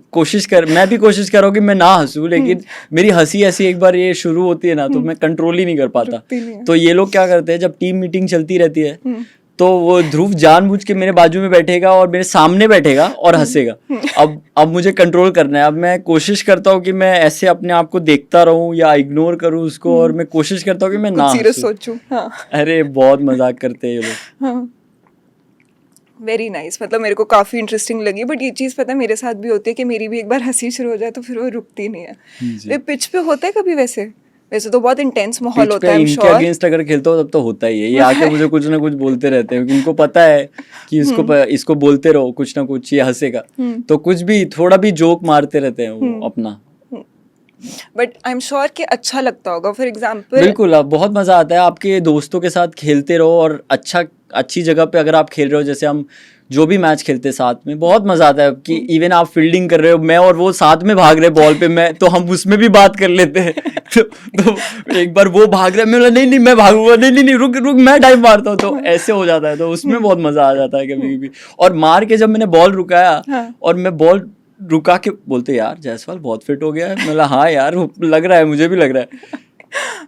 मैं भी कोशिश कर रहा हूँ कि मैं ना हंसूं, लेकिन मेरी हंसी ऐसी एक बार ये शुरू होती है ना तो मैं कंट्रोल ही नहीं कर पाता। तो ये लोग क्या करते हैं, जब टीम मीटिंग चलती रहती है तो वो ध्रुव जानबूझ के मेरे बाजू में बैठेगा और मेरे सामने बैठेगा और हंसेगा। अब मुझे कंट्रोल करना है। अब मैं कोशिश करता हूँ कि मैं ऐसे अपने आप को देखता रहूं या इग्नोर करूं उसको, और मैं कोशिश करता हूँ कि मैं ना सोचूं। अरे बहुत मजाक करते हैं ये लोग। वेरी नाइस, मतलब मेरे को काफ़ी इंटरेस्टिंग लगी। बट ये चीज़ पता है मेरे साथ भी होती है कि मेरी भी एक बार हंसी शुरू हो जाए तो फिर वो रुकती नहीं है। ये पिच पे होता है कभी? वैसे तो बहुत इंटेंस माहौल होता है। इनके अगेंस्ट अगर खेलता हूँ तब तो होता ही है, ये आके मुझे कुछ ना कुछ बोलते रहते हैं, उनको पता है कि इसको बोलते रहो कुछ ना कुछ, ये हंसेगा, तो कुछ भी थोड़ा भी जोक मारते रहते हैं वो अपना। बट आई एम श्योर कि अच्छा लगता होगा। फॉर एग्जाम्पल बिल्कुल, अब बहुत मजा आता है आपके दोस्तों के साथ खेलते रहो, और अच्छी जगह पे अगर आप खेल रहे हो, जैसे हम जो भी मैच खेलते साथ में, बहुत मजा आता है कि इवन आप फील्डिंग कर रहे हो, मैं और वो साथ में भाग रहे बॉल पे, मैं तो हम उसमें भी बात कर लेते हैं। तो एक बार वो भाग रहा है, मैं बोला नहीं मैं भागूंगा, नहीं रुक मैं डाइव मारता हूँ, तो ऐसे हो जाता है। तो उसमें बहुत मजा आ जाता है कभी कभी। और मार के जब मैंने बॉल रुकाया और मैं बॉल रुका के बोलते यार जायसवाल बहुत फिट हो गया है, मैं बोला हाँ यार लग रहा है, मुझे भी लग रहा है।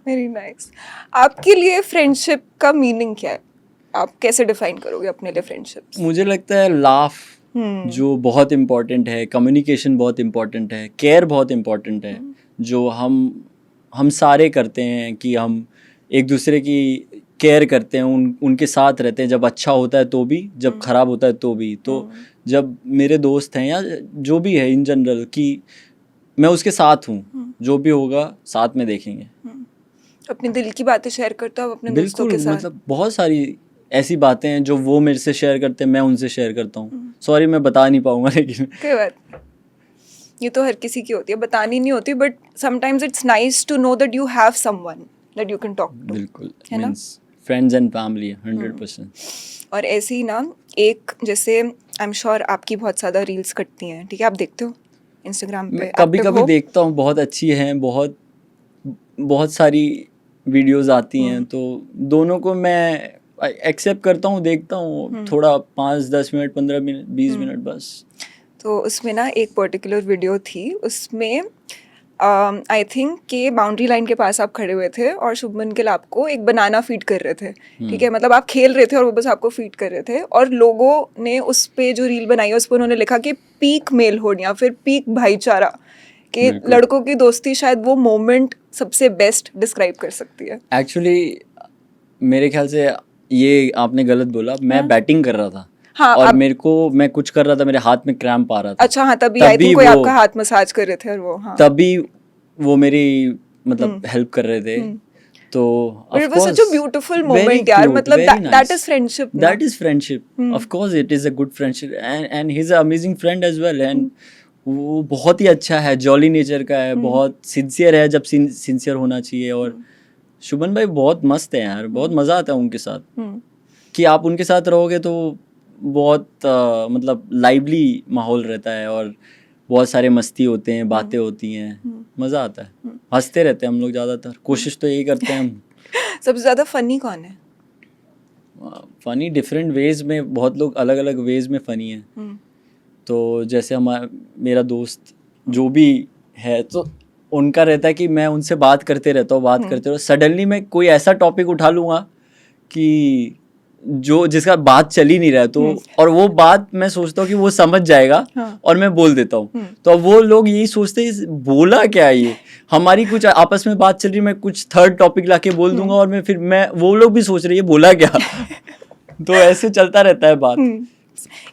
Very nice. आपके लिए फ्रेंडशिप का मीनिंग क्या है? आप कैसे डिफाइन करोगे अपने लिए फ्रेंडशिप? मुझे लगता है लाफ जो बहुत इम्पोर्टेंट है, कम्युनिकेशन बहुत इम्पोर्टेंट है, केयर बहुत इम्पोर्टेंट है, जो हम सारे करते हैं कि हम एक दूसरे की केयर करते हैं, उनके साथ रहते हैं, जब अच्छा होता है तो भी, जब खराब होता है तो भी। तो जब मेरे दोस्त हैं या जो भी है इन जनरल, कि मैं उसके साथ हूँ, जो भी होगा साथ में देखेंगे। अपने दिल की बातें शेयर करता हूँ अपने दोस्तों के साथ? मतलब बहुत सारी ऐसी बातें हैं जो वो मेरे से शेयर करते हैं, मैं उनसे शेयर करता हूँ। सॉरी मैं बता नहीं पाऊंगा, लेकिन कोई बात, ये तो हर किसी की होती है, बतानी नहीं होती, but sometimes it's nice to know that you have someone that you can talk to. बिल्कुल, मींस फ्रेंड्स एंड फैमिली 100%। और ऐसे ही ना, एक जैसे आई एम श्योर आपकी बहुत ज़्यादा रील्स कटती हैं, ठीक है? आप देखते हो इंस्टाग्राम पे? कभी कभी देखता हूँ, बहुत अच्छी हैं, बहुत सारी वीडियोस आती हैं, तो दोनों को मैं एक्सेप्ट करता हूँ, देखता हूँ थोड़ा 5-10 मिनट, 15 मिनट, 20 मिनट बस। तो उसमें ना एक पर्टिकुलर वीडियो थी, उसमें आई थिंक कि बाउंड्री लाइन के पास आप खड़े हुए थे और शुभमन गिल आपको एक बनाना फीड कर रहे थे, ठीक है? मतलब आप खेल रहे थे और वो बस आपको फीड कर रहे थे, और लोगों ने उस पे जो रील बनाई है उस पर उन्होंने लिखा कि पीक मेल होड या फिर पीक भाईचारा, कि लड़कों की दोस्ती शायद वो मोमेंट सबसे बेस्ट डिस्क्राइब कर सकती है। एक्चुअली मेरे ख्याल से ये आपने गलत बोला, मैं बैटिंग कर रहा था। हाँ, और मैं कुछ कर रहा था, मेरे हाथ में क्रैम्प आ रहा था। अच्छा हाँ, तभी आई थिंक कोई आपका हाथ मसाज कर रहे थे, और वो हाँ तभी वो मेरी मतलब हेल्प कर रहे थे। तो it was such a beautiful moment यार, मतलब that is friendship, that is friendship, of course it is a good friendship, and he's an amazing friend as well, and वो बहुत ही अच्छा है, जॉली नेचर का है, बहुत सिंसियर है जब सिंसियर होना चाहिए। और शुभन भाई बहुत मस्त है यार, बहुत मज़ा आता है उनके साथ, कि आप उनके साथ रहोगे तो बहुत मतलब लाइवली माहौल रहता है, और बहुत सारे मस्ती होते हैं, बातें होती हैं, मज़ा आता है, हंसते रहते हैं हम लोग ज़्यादातर, कोशिश तो यही करते हैं हम। सबसे ज़्यादा फ़नी कौन है? फ़नी डिफरेंट वेज में, बहुत लोग अलग अलग वेज में फ़नी हैं। तो जैसे मेरा दोस्त जो भी है, तो उनका रहता है कि मैं उनसे बात करते रहता हूँ, सडनली मैं कोई ऐसा टॉपिक उठा लूँगा कि जिसका बात चल ही नहीं रहा है, तो और वो बात मैं सोचता हूँ कि वो समझ जाएगा, और मैं बोल देता हूँ। तो अब वो लोग यही सोचते हैं बोला क्या है ये, हमारी कुछ आपस में बात चल रही है, मैं कुछ थर्ड टॉपिक लाके बोल दूंगा, और मैं वो लोग भी सोच रहे हैं ये बोला क्या। तो ऐसे चलता रहता है बात।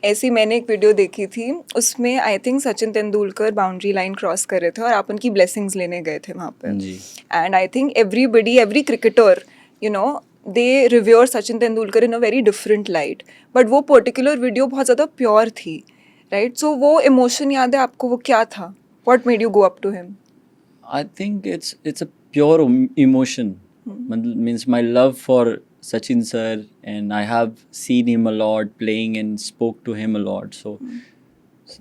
ऐसी मैंने एक वीडियो देखी थी, उसमें I think Sachin Tendulkar boundary line cross कर रहे थे और आप उनकी ब्लेसिंग्स लेने गए थे वहाँ पे, and I think every cricketer you know they reviewer Sachin Tendulkar in a very different light, but वो पर्टिकुलर वीडियो बहुत ज़्यादा प्योर थी, राइट? सो वो इमोशन याद है आपको, वो क्या था? What made you go up to him? I think it's a pure emotion. Means my love for Sachin sir, and I have seen him a lot playing and spoke to him a lot. So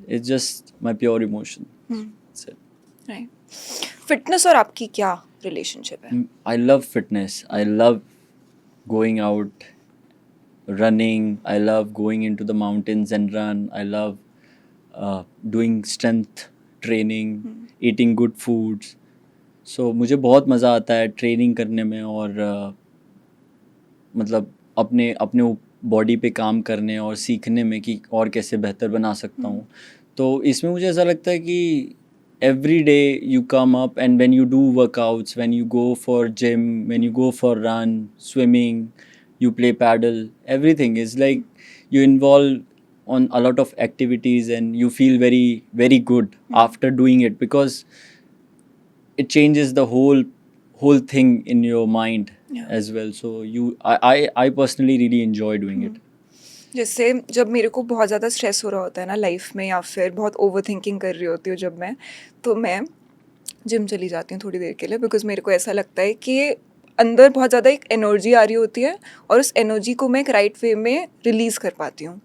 it's just my pure emotion. That's it. Right. Fitness और आपकी क्या relationship है? I love fitness. I love going out, running. I love going into the mountains and run. I love doing strength training, eating good foods. So मुझे बहुत मज़ा आता है training करने में और मतलब अपने अपने बॉडी पे काम करने और सीखने में कि और कैसे बेहतर बना सकता हूँ. तो इसमें मुझे ऐसा लगता है कि every day you come up and when you do workouts, when you go for gym, when you go for run, swimming, you play paddle, everything is like you involve on a lot of activities and you feel very very good after doing it, because it changes the whole thing in your mind as well. So I personally really enjoy doing it. जैसे जब मेरे को बहुत ज़्यादा stress हो रहा होता है ना लाइफ में, या फिर बहुत ओवर थिंकिंग कर रही होती हूँ जब मैं, तो मैं जिम चली जाती हूँ थोड़ी देर के लिए, बिकॉज मेरे को ऐसा लगता है कि अंदर बहुत ज़्यादा एक एनर्जी आ रही होती है और उस एनर्जी को मैं एक राइट वे में रिलीज़ कर पाती हूँ.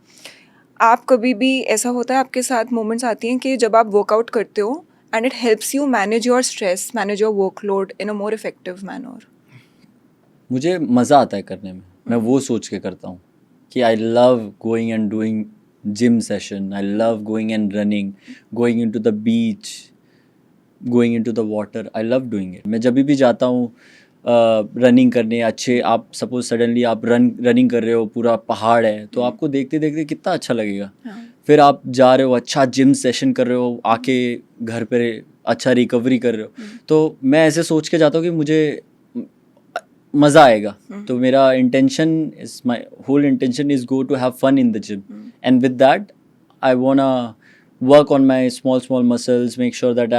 आप कभी भी ऐसा होता है आपके साथ मोमेंट्स आती हैं कि जब आप वर्कआउट करते हो and it helps you manage your stress, manage your workload in a more effective manner? मुझे मज़ा आता है करने में. मैं वो सोच के करता हूँ कि I love going and doing gym session, I love going and running, going into the beach, going into the water. I love doing it. मैं जब भी जाता हूँ रनिंग करने, अच्छे आप सपोज सडनली आप रनिंग कर रहे हो, पूरा पहाड़ है, तो आपको देखते देखते कितना अच्छा लगेगा. फिर आप जा रहे हो, अच्छा जिम सेशन कर रहे हो, आके घर पे अच्छा रिकवरी कर रहे हो, तो मैं ऐसे सोच के जाता हूँ कि मुझे मज़ा आएगा. तो मेरा intention is, my whole intention is go to have fun in the gym, and with that I wanna work on my small muscles, make sure that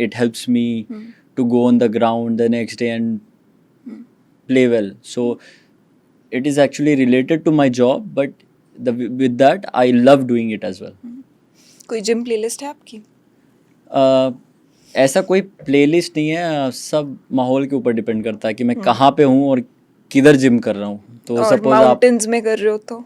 it helps me to go on the ground the next day and play well. So it is actually related to my job, but with that I love doing it as well. कोई gym playlist है आपकी? ऐसा कोई playlist नहीं है, सब माहौल के ऊपर डिपेंड करता है कि मैं कहाँ पे हूँ और किधर जिम कर रहा हूँ. तो और सपोज आप माउंटेन्स में कर रहे हो तो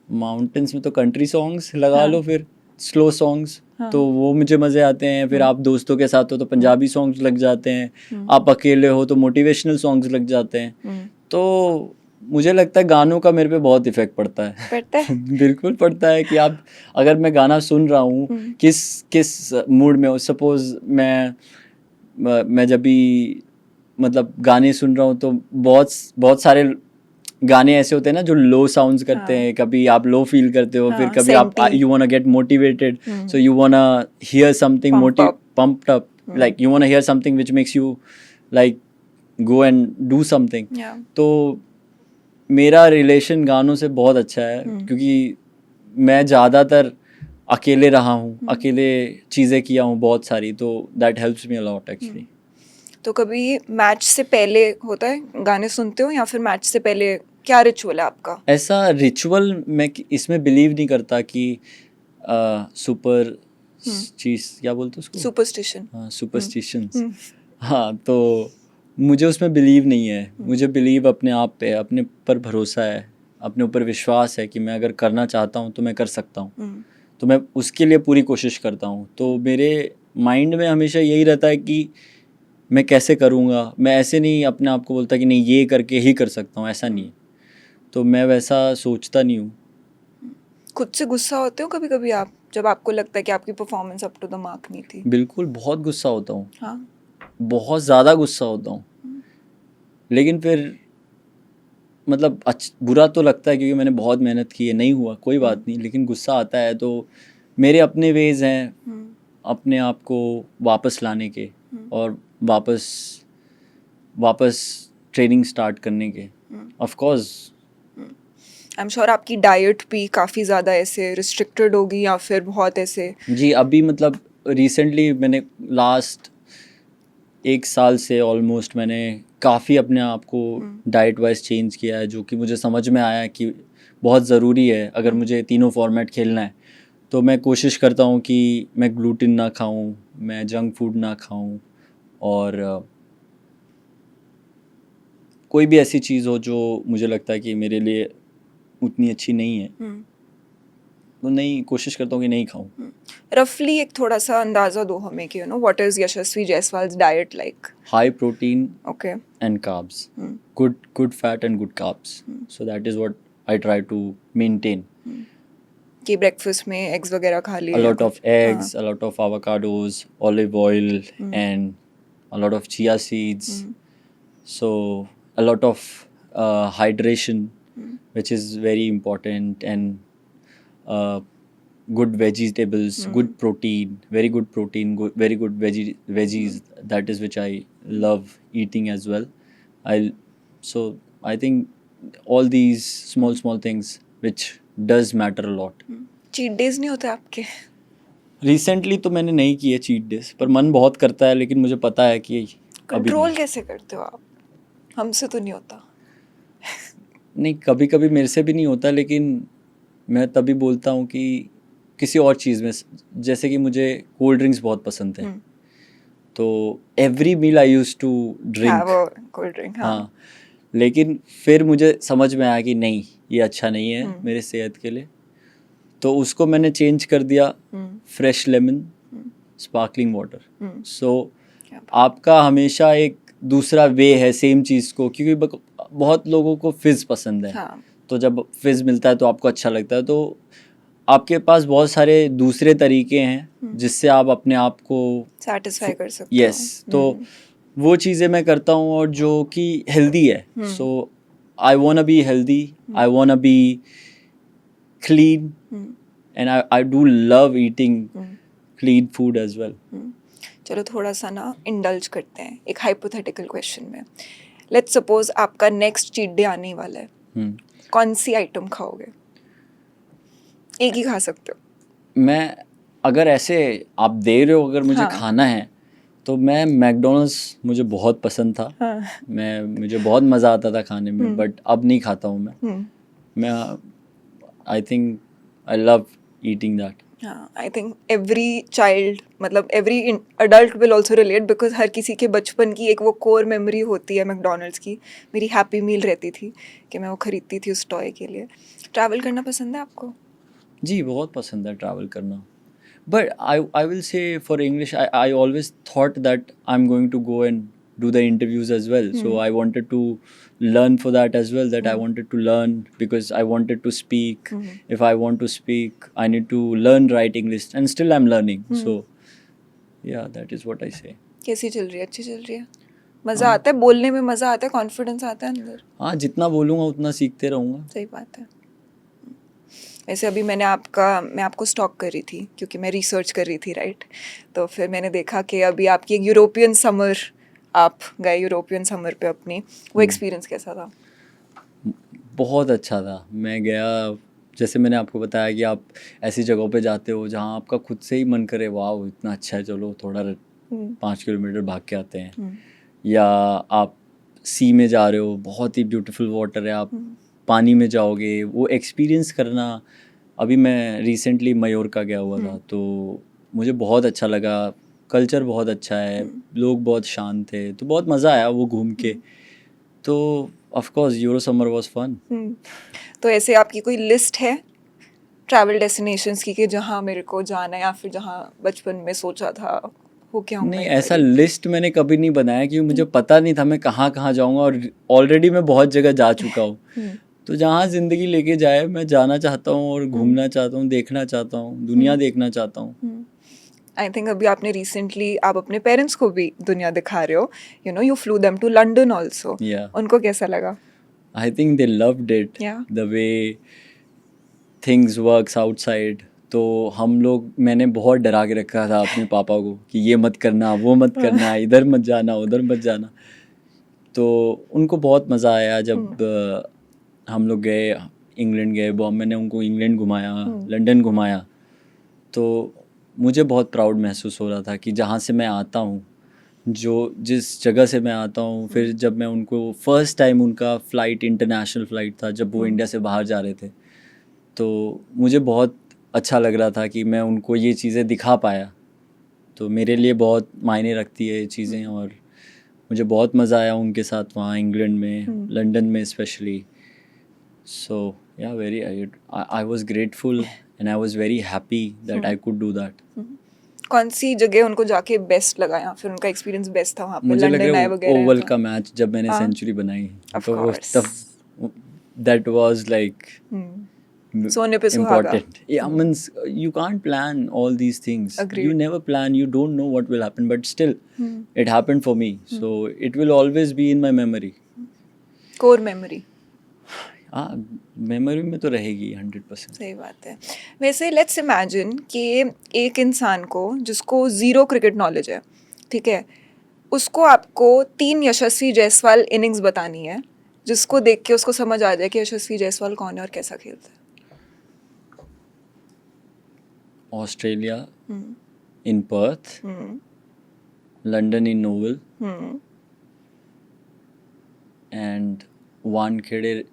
माउंटेन्स में तो कंट्री सॉन्ग्स लगा लो, फिर स्लो सॉन्ग्स, तो वो मुझे मज़े आते हैं. फिर आप दोस्तों के साथ हो तो पंजाबी सॉन्ग्स लग जाते हैं, आप अकेले हो तो मोटिवेशनल सॉन्ग्स लग जाते हैं. तो मुझे लगता है गानों का मेरे पे बहुत इफेक्ट पड़ता है. बिल्कुल पड़ता है कि आप अगर मैं गाना सुन रहा हूँ किस मूड में हो. सपोज मैं जब भी मतलब गाने सुन रहा हूँ तो बहुत सारे गाने ऐसे होते हैं ना जो लो साउंड्स करते हैं. कभी आप लो फील करते हो, फिर कभी आप you वांना get motivated, so you वांना here something pumped up, like you wanna hear something which makes you like go and do something. तो मेरा रिलेशन गानों से बहुत अच्छा है, क्योंकि मैं ज़्यादातर अकेले रहा हूँ, अकेले चीज़ें किया हूँ बहुत सारी, तो that helps me a lot actually. तो कभी मैच से पहले होता है गाने सुनते हो, या फिर मैच से पहले क्या रिचुअल है आपका? ऐसा रिचुअल मैं इसमें बिलीव नहीं करता कि सुपर चीज क्या बोलते उसको, सुपरस्टिशन. हाँ सुपरस्टिशंस. हाँ, तो मुझे उसमें बिलीव नहीं है. मुझे बिलीव अपने आप पे, अपने पर भरोसा है, अपने ऊपर विश्वास है कि मैं अगर करना चाहता हूँ तो मैं कर सकता हूँ. तो मैं उसके लिए पूरी कोशिश करता हूँ. तो मेरे माइंड में हमेशा यही रहता है कि मैं कैसे करूँगा. मैं ऐसे नहीं अपने आप को बोलता कि नहीं ये करके ही कर सकता हूँ, ऐसा नहीं है. तो मैं वैसा सोचता नहीं हूँ. खुद से गुस्सा होते हो कभी कभी आप, जब आपको लगता है कि आपकी performance up to the mark नहीं थी? बिल्कुल, बहुत गुस्सा होता हूँ. हाँ, बहुत ज़्यादा गुस्सा होता हूँ. लेकिन फिर मतलब बुरा तो लगता है, क्योंकि मैंने बहुत मेहनत की है, नहीं हुआ कोई बात नहीं, लेकिन गुस्सा आता है. तो मेरे अपने वेज हैं अपने आप को वापस लाने के और वापस ट्रेनिंग स्टार्ट करने के. Of course I am sure आपकी डाइट भी काफ़ी ज़्यादा ऐसे रिस्ट्रिक्टेड होगी, या फिर बहुत ऐसे? जी, अभी मतलब रिसेंटली मैंने लास्ट 1 साल से ऑलमोस्ट मैंने काफ़ी अपने आप को डाइट वाइज चेंज किया है, जो कि मुझे समझ में आया कि बहुत ज़रूरी है. अगर मुझे तीनों फॉर्मेट खेलना है तो मैं कोशिश करता हूँ कि मैं ग्लूटेन ना खाऊँ, मैं जंक फूड ना खाऊँ, और कोई भी ऐसी चीज़ हो जो मुझे लगता है कि मेरे लिए उतनी अच्छी नहीं है तो नहीं, कोशिश करता हूँ कि नहीं खाऊं. रफली एक थोड़ा सा अंदाजा दो हमें कि what is Yashasvi Jaiswal's diet like. High protein okay. and carbs, good fat and good carbs. So that is what I try to maintain. कि ब्रेकफास्ट में एग्स वगैरह खा लिए. A lot of eggs, a lot of avocados, olive oil, and a lot of chia seeds. So a lot of hydration, which is very important, and good vegetables, good protein, very good protein, very good veggies. That is which I love eating as well. So I think all these small things which does matter a lot. Cheat days नहीं होते आपके? Recently तो मैंने नहीं किए cheat days, पर मन बहुत करता है, लेकिन मुझे पता है कि अभी कंट्रोल कैसे करते हो आप? हमसे तो नहीं होता. नहीं, कभी कभी मेरे से भी नहीं होता, लेकिन मैं तभी बोलता हूँ कि किसी और चीज़ में, जैसे कि मुझे कोल्ड ड्रिंक्स बहुत पसंद है, तो every meal I use to drink cold drink. हाँ, लेकिन फिर मुझे समझ में आया कि नहीं, ये अच्छा नहीं है मेरे सेहत के लिए, तो उसको मैंने चेंज कर दिया फ्रेश लेमन स्पार्कलिंग वाटर. सो आपका हमेशा एक दूसरा वे है सेम चीज़ को, क्योंकि बहुत लोगों को फिज़ पसंद है. हाँ. तो जब फिज़ मिलता है तो आपको अच्छा लगता है, तो आपके पास बहुत सारे दूसरे तरीके हैं जिससे आप अपने आप को सेटिस्फाई कर सकते हो. यस, तो वो चीज़ें मैं करता हूँ और जो कि हेल्दी है. So I want be healthy, I want be clean, and I do love eating clean food as well. चलो थोड़ा सा ना इंडल्ज करते हैं एक हाइपोथेटिकल क्वेश्चन में. लेट्स सपोज आपका नेक्स्ट चीट डे आने वाला है. कौन सी आइटम खाओगे? एक ही खा सकते हो. मैं, अगर ऐसे आप दे रहे हो, अगर मुझे हाँ. खाना है, तो मैं मैकडोनल्ड्स मुझे बहुत पसंद था. मुझे बहुत मज़ा आता था खाने में, बट अब नहीं खाता हूँ मैं I think I love eating that. I think every child, मतलब every adult will also relate, because हर किसी के बचपन की एक वो कोर मेमोरी होती है मैकडोनल्ड्स की. मेरी हैप्पी मील रहती थी कि मैं वो खरीदती थी उस टॉय के लिए. ट्रैवल करना पसंद है आपको? जी, बहुत पसंद है ट्रैवल करना. But I will say for English, I always thought that I am going to go and do the interviews as well. So I wanted to learn for that as well, that I wanted to learn because I wanted to speak. If I want to speak, I need to learn writing list, and still I'm learning. So yeah, that is what I say. कैसी चल रही है? अच्छी चल रही है? मज़ा आता है बोलने में? मज़ा आता है? कॉन्फिडेंस आता है अंदर? हाँ, जितना बोलूँगा उतना सीखते रहूँगा. सही बात है. वैसे अभी मैं आपको स्टॉक कर रही थी क्योंकि मैं रिसर्च कर रही थी, राइट? तो फिर मैंने देखा कि अभी आपकी एक यूरोपियन समर, आप गए यूरोपियन समर पे अपनी, वो एक्सपीरियंस कैसा था? बहुत अच्छा था. मैं गया, जैसे मैंने आपको बताया कि आप ऐसी जगहों पे जाते हो जहाँ आपका खुद से ही मन करे, वाह इतना अच्छा है, चलो थोड़ा 5 किलोमीटर भाग के आते हैं. या आप सी में जा रहे हो, बहुत ही ब्यूटीफुल वाटर है, आप पानी में जाओगे, वो एक्सपीरियंस करना. अभी मैं रिसेंटली मयोरका गया हुआ था, तो मुझे बहुत अच्छा लगा. कल्चर बहुत अच्छा है, लोग बहुत शांत थे, तो बहुत मज़ा आया वो घूम के. तो of course Euro summer was fun. तो ऐसे आपकी कोई लिस्ट है ट्रैवल डेस्टिनेशंस की कि जहाँ मेरे को जाना है, या फिर जहाँ बचपन में सोचा था हो क्या होगा? नहीं, ऐसा लिस्ट मैंने कभी नहीं बनाया, क्योंकि मुझे पता नहीं था मैं कहाँ कहाँ जाऊँगा, और ऑलरेडी मैं बहुत जगह जा चुका हूँ. तो जहाँ ज़िंदगी लेके जाए, मैं जाना चाहता हूँ और घूमना चाहता हूँ, देखना चाहता हूँ, दुनिया देखना चाहता हूँ. आई थिंक अभी आपने रिसेंटली आप अपने पेरेंट्स को भी दुनिया दिखा रहे हो, you flew them to London also. उनको कैसा लगा? I think they loved it, the way things works outside. तो हम लोग, मैंने बहुत डरा के रखा था अपने पापा को कि ये मत करना, वो मत करना, इधर मत जाना, उधर मत जाना. तो उनको बहुत मज़ा आया जब हम लोग गए, इंग्लैंड गए. मैंने उनको इंग्लैंड घुमाया, लंदन घुमाया. तो मुझे बहुत प्राउड महसूस हो रहा था कि जहाँ से मैं आता हूँ, जिस जगह से मैं आता हूँ, फिर जब मैं उनको फर्स्ट टाइम, उनका फ़्लाइट इंटरनेशनल फ़्लाइट था, जब वो इंडिया से बाहर जा रहे थे, तो मुझे बहुत अच्छा लग रहा था कि मैं उनको ये चीज़ें दिखा पाया. तो मेरे लिए बहुत मायने रखती है ये चीज़ें, और मुझे बहुत मज़ा आया उनके साथ वहाँ इंग्लैंड में, लंदन में स्पेशली. सो या very I was grateful and I was very happy that I could do that. कौन सी जगह उनको जाके बेस्ट लगा या फिर उनका एक्सपीरियंस बेस्ट था वहाँ पे? मुझे लग लंदन रहा आए है वगैरह ओवल तो? का मैच जब मैंने हाँ। सेंचुरी बनाई, Of तो course. तब दैट वाज लाइक सोने पे सुहागा. important. Yeah, means you can't plan all these things. Agreed. You never plan. You don't know what will happen, but still, it happened for me. So it will always be in my memory. Core memory. हाँ, memory में तो रहेगी 100%. सही बात है. वैसे let's imagine कि एक इंसान को जिसको ज़ीरो क्रिकेट नॉलेज है, ठीक है, उसको आपको 3 यशस्वी जायसवाल इनिंग्स बतानी है जिसको देख के उसको समझ आ जाए कि यशस्वी जायसवाल कौन है और कैसा खेलता है. Australia in Perth, London in Oval, and Wankhede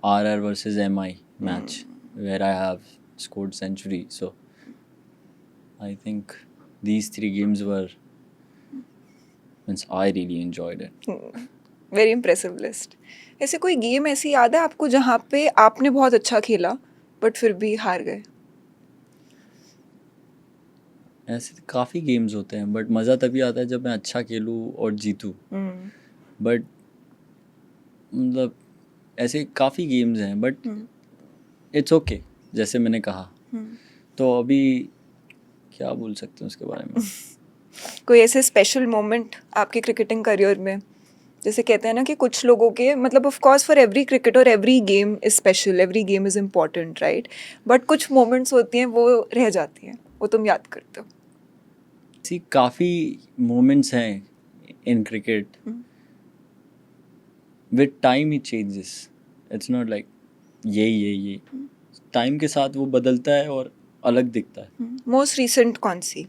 RR versus MI match where I have scored century. So I think these 3 games were means I really enjoyed it. Very impressive list. ऐसे कोई game ऐसी याद है आपको जहाँ पे आपने बहुत अच्छा खेला बट फिर भी हार गए? ऐसे तो काफ़ी गेम्स होते हैं बट मज़ा तभी आता है जब मैं अच्छा खेलूँ और जीतूँ. बट मतलब ऐसे काफ़ी गेम्स हैं बट इट्स ओके, जैसे मैंने कहा. तो अभी क्या बोल सकते हैं उसके बारे में. कोई ऐसे स्पेशल मोमेंट आपके क्रिकेटिंग करियर में, जैसे कहते हैं ना कि कुछ लोगों के मतलब of course for every cricketer every game is special, every game is important, right, but कुछ मोमेंट्स होती हैं वो रह जाती हैं, वो तुम याद करते हो? सी काफ़ी मोमेंट्स हैं in cricket. With time he changes. It's not like ये टाइम के साथ वो बदलता है और अलग दिखता है. मोस्ट रीसेंट कौन सी?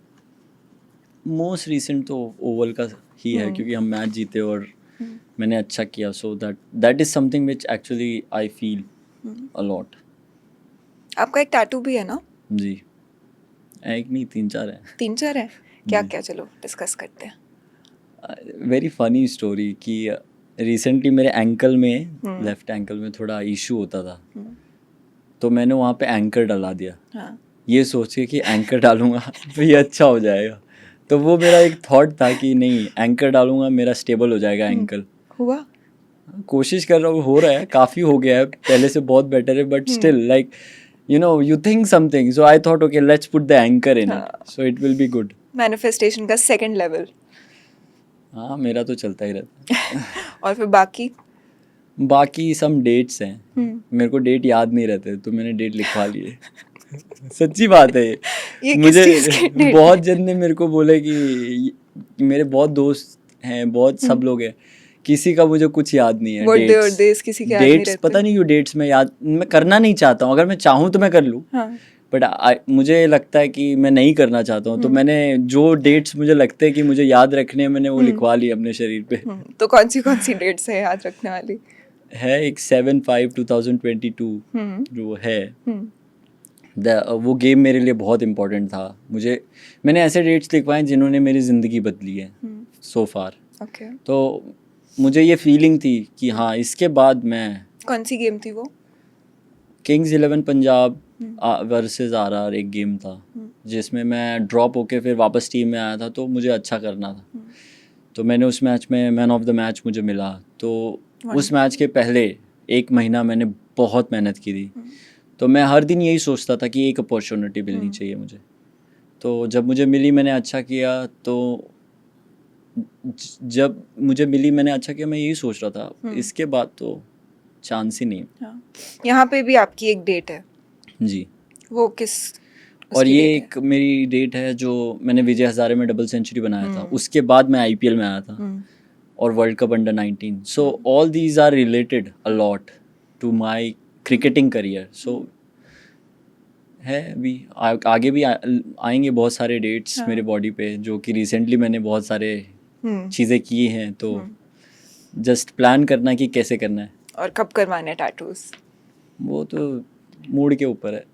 मोस्ट रीसेंट तो ओवल का ही है क्योंकि हम मैच जीते और मैंने अच्छा किया. So that is something which actually I feel a lot. आपका एक टैटू भी है ना? जी, एक नहीं 3-4 है. 3-4 है? क्या क्या, चलो डिस्कस करते हैं. वेरी फनी स्टोरी कि रिसेंटली मेरे एंकल में, लेफ्ट एंकल में थोड़ा इशू होता था, तो मैंने वहाँ पे एंकर डाला दिया. हाँ. ये सोच के कि एंकर डालूंगा तो ये अच्छा हो जाएगा. तो वो मेरा एक थॉट था कि नहीं, एंकर डालूंगा मेरा स्टेबल हो जाएगा एंकल. हुआ? कोशिश कर रहा हूँ, हो रहा है, काफ़ी हो गया है, पहले से बहुत बेटर है, but still like you know you think something, so I thought okay let's put the anchor in it, so it will be good. Manifestation का सेकंड लेवल. हाँ, मेरा तो चलता ही रहता है. और फिर बाकी सम डेट्स हैं. मेरे को डेट याद नहीं रहते तो मैंने डेट लिखवा लिए. सच्ची बात है ये मुझे किस चीज़ की date बहुत जन ने मेरे को बोले कि मेरे बहुत दोस्त हैं, बहुत सब लोग हैं, किसी का मुझे कुछ याद नहीं है. बर्थडे और डेज किसी के याद नहीं डेट्स रहते. पता नहीं क्यों डेट्स मैं करना नहीं चाहता हूँ. अगर मैं चाहूँ तो मैं कर लूँ, बट मुझे लगता है कि मैं नहीं करना चाहता हूँ. तो मैंने जो डेट्स मुझे लगते हैं कि मुझे याद रखने हैं, मैंने वो लिखवा ली अपने शरीर पे. तो कौन सी डेट्स है याद रखने वाली? है एक 7/5/2022 जो है. वो गेम मेरे लिए बहुत इम्पोर्टेंट था. मैंने ऐसे डेट्स लिखवाए जिन्होंने मेरी ज़िंदगी बदली है सो फार. तो मुझे ये फीलिंग थी कि हाँ, इसके बाद मैं. कौन सी गेम थी वो? किंग्स 11 पंजाब वर्सेस आरआर एक गेम था जिसमें मैं ड्रॉप होके फिर वापस टीम में आया था, तो मुझे अच्छा करना था. तो मैंने उस मैच में मैन ऑफ द मैच मुझे मिला. तो उस मैच के पहले 1 महीना मैंने बहुत मेहनत की थी. तो मैं हर दिन यही सोचता था कि एक अपॉर्चुनिटी मिलनी चाहिए मुझे. तो जब मुझे मिली मैंने अच्छा किया. तो जब मुझे मिली मैंने अच्छा किया, मैं यही सोच रहा था इसके बाद तो चांस ही नहीं. हाँ. यहाँ पे भी आपकी एक डेट है जी. वो किस? और ये एक मेरी डेट है जो मैंने विजय हजारे में डबल सेंचुरी बनाया था. उसके बाद मैं आईपीएल में आया था और world cup under 19. So all these are related a lot to my cricketing career. So है अभी आगे भी आएंगे बहुत सारे डेट्स मेरे बॉडी पे जो कि रिसेंटली मैंने बहुत सारे चीज़ें की हैं. तो जस्ट प्लान करना कि कैसे करना है और कब करवाने टैटूज, वो तो मूड के ऊपर है.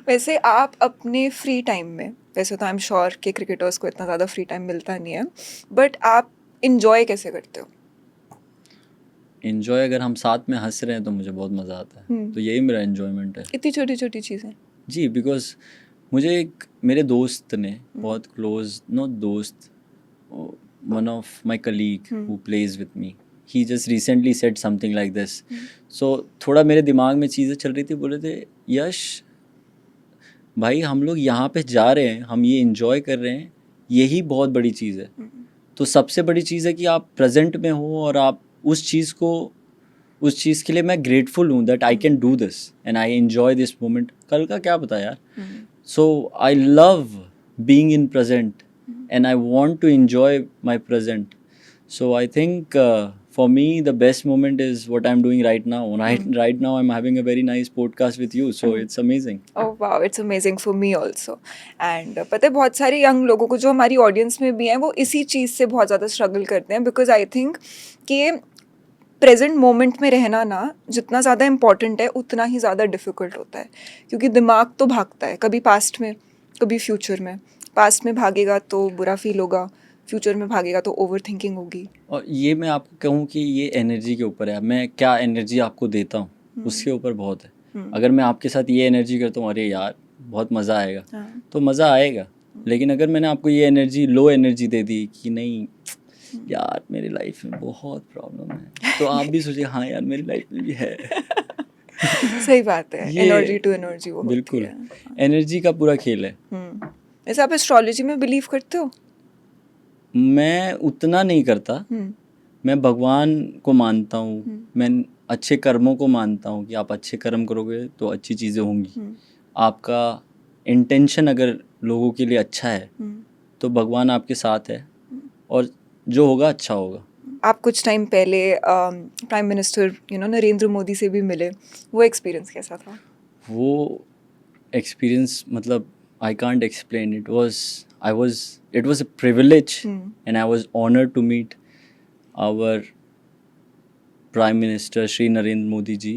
वैसे आप अपने फ्री टाइम में, वैसे तो आई एम श्योर कि क्रिकेटर्स को इतना ज़्यादा फ्री टाइम मिलता नहीं है, बट आप इंजॉय कैसे करते हो? इन्जॉय अगर हम साथ में हंस रहे हैं तो मुझे बहुत मज़ा आता है, तो यही मेरा इन्जॉयमेंट है। इतनी छोटी छोटी चीज़ें। जी, बिकॉज मुझे एक मेरे दोस्त ने बहुत क्लोज, नॉट दोस्त, one of my colleague who plays with me, he just recently said something like this. So थोड़ा मेरे दिमाग में चीज़ें चल रही थी, बोले थे यश भाई हम लोग यहाँ पे जा रहे हैं, हम ये इन्जॉय कर रहे हैं, यही बहुत बड़ी चीज़ है। तो सबसे बड़ी चीज़ है कि आप प्रेजेंट में हो और आप उस चीज़ के लिए मैं ग्रेटफुल हूँ that I can do this and I enjoy this moment. कल का क्या पता यार। So I love being in present and I want to enjoy my present. So I think for me the best moment is what I'm doing right now. Right now I'm having a very nice podcast with you, so it's amazing. Oh wow, it's amazing for me also. And पता है बहुत सारे young लोगों को जो हमारी audience में भी हैं वो इसी चीज़ से बहुत ज़्यादा स्ट्रगल करते हैं, बिकॉज आई थिंक कि प्रेजेंट मोमेंट में रहना ना जितना ज़्यादा इम्पॉर्टेंट है उतना ही ज़्यादा डिफ़िकल्ट होता है, क्योंकि दिमाग तो भागता है, कभी पास्ट में कभी फ्यूचर में। पास्ट में भागेगा तो बुरा फील होगा, फ्यूचर में भागेगा तो ओवर थिंकिंग होगी। और ये मैं आपको कहूँ कि ये एनर्जी के ऊपर है, मैं क्या एनर्जी आपको देता हूँ उसके ऊपर बहुत है। अगर मैं आपके साथ ये एनर्जी करता हूँ, अरे यार बहुत मज़ा आएगा, तो मज़ा आएगा। लेकिन अगर मैंने आपको ये एनर्जी, लो एनर्जी दे दी कि नहीं यार मेरी लाइफ में बहुत प्रॉब्लम है, तो आप भी सोचिए हाँ यार मेरी लाइफ में भी है। सही बात है, ये एनर्जी टू एनर्जी वो होती बिल्कुल है। एनर्जी का पूरा खेल है। वैसे आप एस्ट्रोलॉजी में बिलीव करते हो? मैं उतना नहीं करता, मैं भगवान को मानता हूँ, मैं अच्छे कर्मों को मानता हूँ कि आप अच्छे कर्म करोगे तो अच्छी चीज़ें होंगी। आपका इंटेंशन अगर लोगों के लिए अच्छा है तो भगवान आपके साथ है और जो होगा अच्छा होगा। आप कुछ टाइम पहले प्राइम मिनिस्टर नरेंद्र मोदी से भी मिले, वो एक्सपीरियंस कैसा था? वो एक्सपीरियंस मतलब I can't explain. It was a privilege and I was honored to meet our Prime Minister Shri Narendra Modi ji.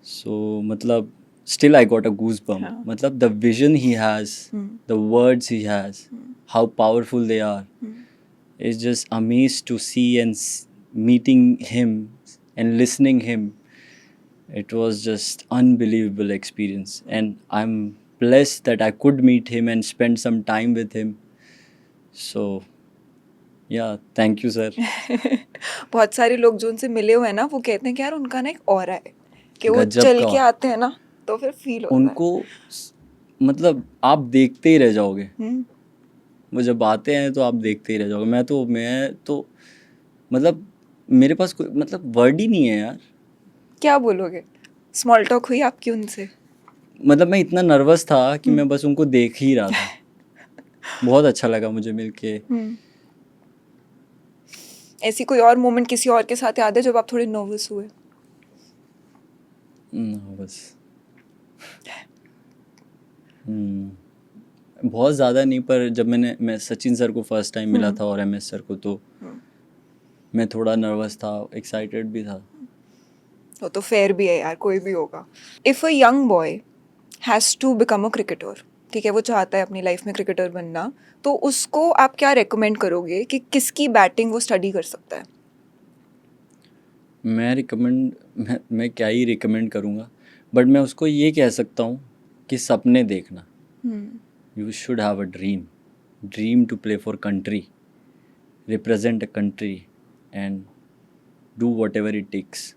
So मतलब still I got a goosebump. मतलब the vision he has, the words he has, how powerful they are. It's just amazed to see and meeting him and listening him. It was just unbelievable experience and I'm blessed that I could meet him and spend some time with him. So yeah, thank you sir. बहुत सारे लोग जो उनसे मिले हुए हैं ना वो कहते हैं कि यार उनका ना एक ऑरा है कि वो गजब चल का। के आते हैं ना तो फिर फील होता है। उनको मतलब आप देखते ही रह जाओगे। वो जब आते हैं तो आप देखते ही रह जाओगे। मैं तो मतलब मेरे पास कोई मतलब वर्ड ही नहीं है यार। क्या बोलोगे? स्मॉल टॉक हुई आपकी उनसे? मतलब मैं इतना नर्वस था कि मैं बस उनको देख ही रहा था। बहुत अच्छा लगा मुझे मिलके। ऐसी कोई और मोमेंट किसी और के साथ याद है जब आप थोड़े नर्वस हुए? बस बहुत ज़्यादा नहीं, पर जब मैं सचिन सर को फर्स्ट टाइम मिला था और MS सर को, तो मैं थोड़ा नर्वस था, एक्साइटेड भी था। वो तो फेयर भी है यार, कोई भी होगा। If a young boy has to become a cricketer, ठीक है, वो चाहता है अपनी लाइफ में क्रिकेटर बनना, तो उसको आप क्या रेकमेंड करोगे कि किसकी बैटिंग वो स्टडी कर सकता है? मैं क्या ही रिकमेंड करूँगा, बट मैं उसको ये कह सकता हूँ कि सपने देखना। You should have a dream to play for country, represent a country and do whatever it takes.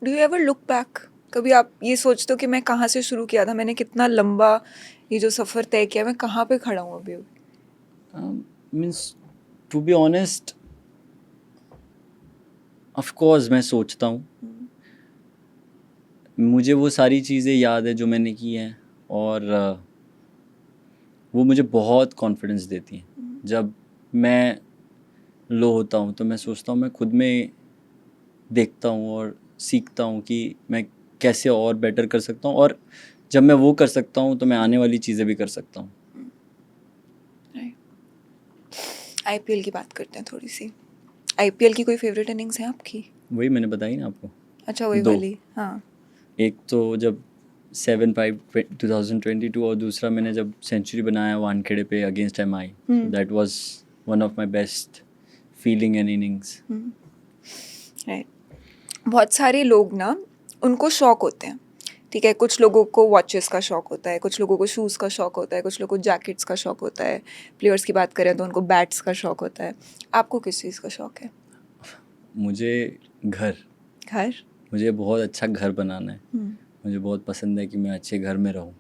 Do you ever look back? कभी आप ये सोचते हो कि मैं कहाँ से शुरू किया था, मैंने कितना लंबा ये जो सफ़र तय किया, मैं कहाँ पे खड़ा हूँ अभी? Means to be honest, of course मैं सोचता हूँ, मुझे वो सारी चीज़ें याद है जो मैंने की हैं और वो मुझे बहुत कॉन्फिडेंस देती हैं। जब मैं लो होता हूँ तो मैं सोचता हूँ, मैं खुद में देखता हूँ और सीखता हूँ कि मैं कैसे और बेटर कर सकता हूँ, और जब मैं वो कर सकता हूँ तो मैं आने वाली चीज़ें भी कर सकता हूँ। IPL की बात करते हैं थोड़ी सी। IPL की कोई फेवरेट इनिंग्स है आपकी? वही मैंने बताई ना आपको। अच्छा, वही दो। वाली। हाँ। एक तो जब 7-5 2022 और दूसरा मैंने जब सेंचुरी बनाया वानखेड़े पे against MI, that was one of my best feeling and innings. Right. बहुत सारे लोग ना उनको शौक होते हैं, ठीक है. कुछ लोगों को वॉचेस का शौक होता है, कुछ लोगों को शूज़ का शौक होता है, कुछ लोगों को जैकेट्स का शौक होता है. प्लेयर्स की बात करें तो उनको बैट्स का शौक होता है. आपको किस चीज़ का शौक है? मुझे घर घर. मुझे बहुत अच्छा घर बनाना है. मुझे बहुत पसंद है कि मैं अच्छे घर में रहूं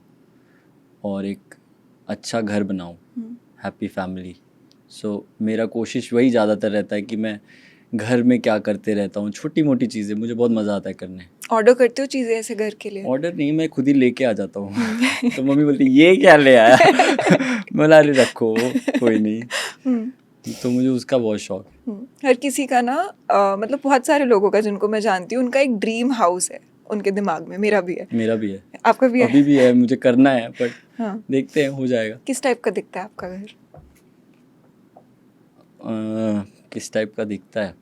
और एक अच्छा घर बनाऊं, हैप्पी फैमिली. सो मेरा कोशिश वही ज़्यादातर रहता है कि मैं घर में क्या करते रहता हूँ, छोटी मोटी चीज़ें मुझे बहुत मज़ा आता है करने. ऑर्डर करते हो चीज़ें ऐसे घर के लिए? ऑर्डर नहीं, मैं खुद ही लेके आ जाता हूँ. तो मम्मी बोलती ये क्या ले आया. मैं बोला अरे रखो कोई नहीं. तो मुझे उसका बहुत शौक है. हर किसी का ना मतलब बहुत सारे लोगों का जिनको मैं जानती हूँ उनका एक ड्रीम हाउस है उनके दिमाग में. मेरा भी है. मेरा भी है. आपका भी है? अभी भी है, मुझे करना है बट हाँ. देखते हैं हो जाएगा. किस टाइप का दिखता है आपका घर? किस टाइप का दिखता है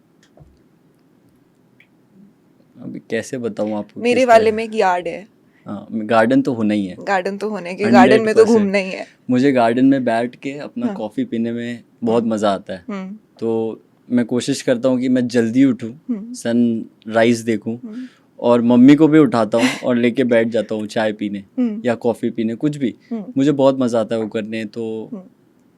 अभी कैसे बताऊँ आपको. मेरे किस वाले टाइप- में एक यार्ड है. हाँ, गार्डन तो होना ही है. गार्डन तो होने के, गार्डन में तो 100%. घूमना ही है. मुझे गार्डन में बैठ के अपना हाँ. कॉफ़ी पीने में बहुत मज़ा आता है. हम्म. तो मैं कोशिश करता हूँ कि मैं जल्दी उठूँ, सनराइज देखूँ और मम्मी को भी उठाता हूँ और लेके बैठ जाता हूँ चाय पीने या कॉफ़ी पीने, कुछ भी. मुझे बहुत मज़ा आता है वो करने. तो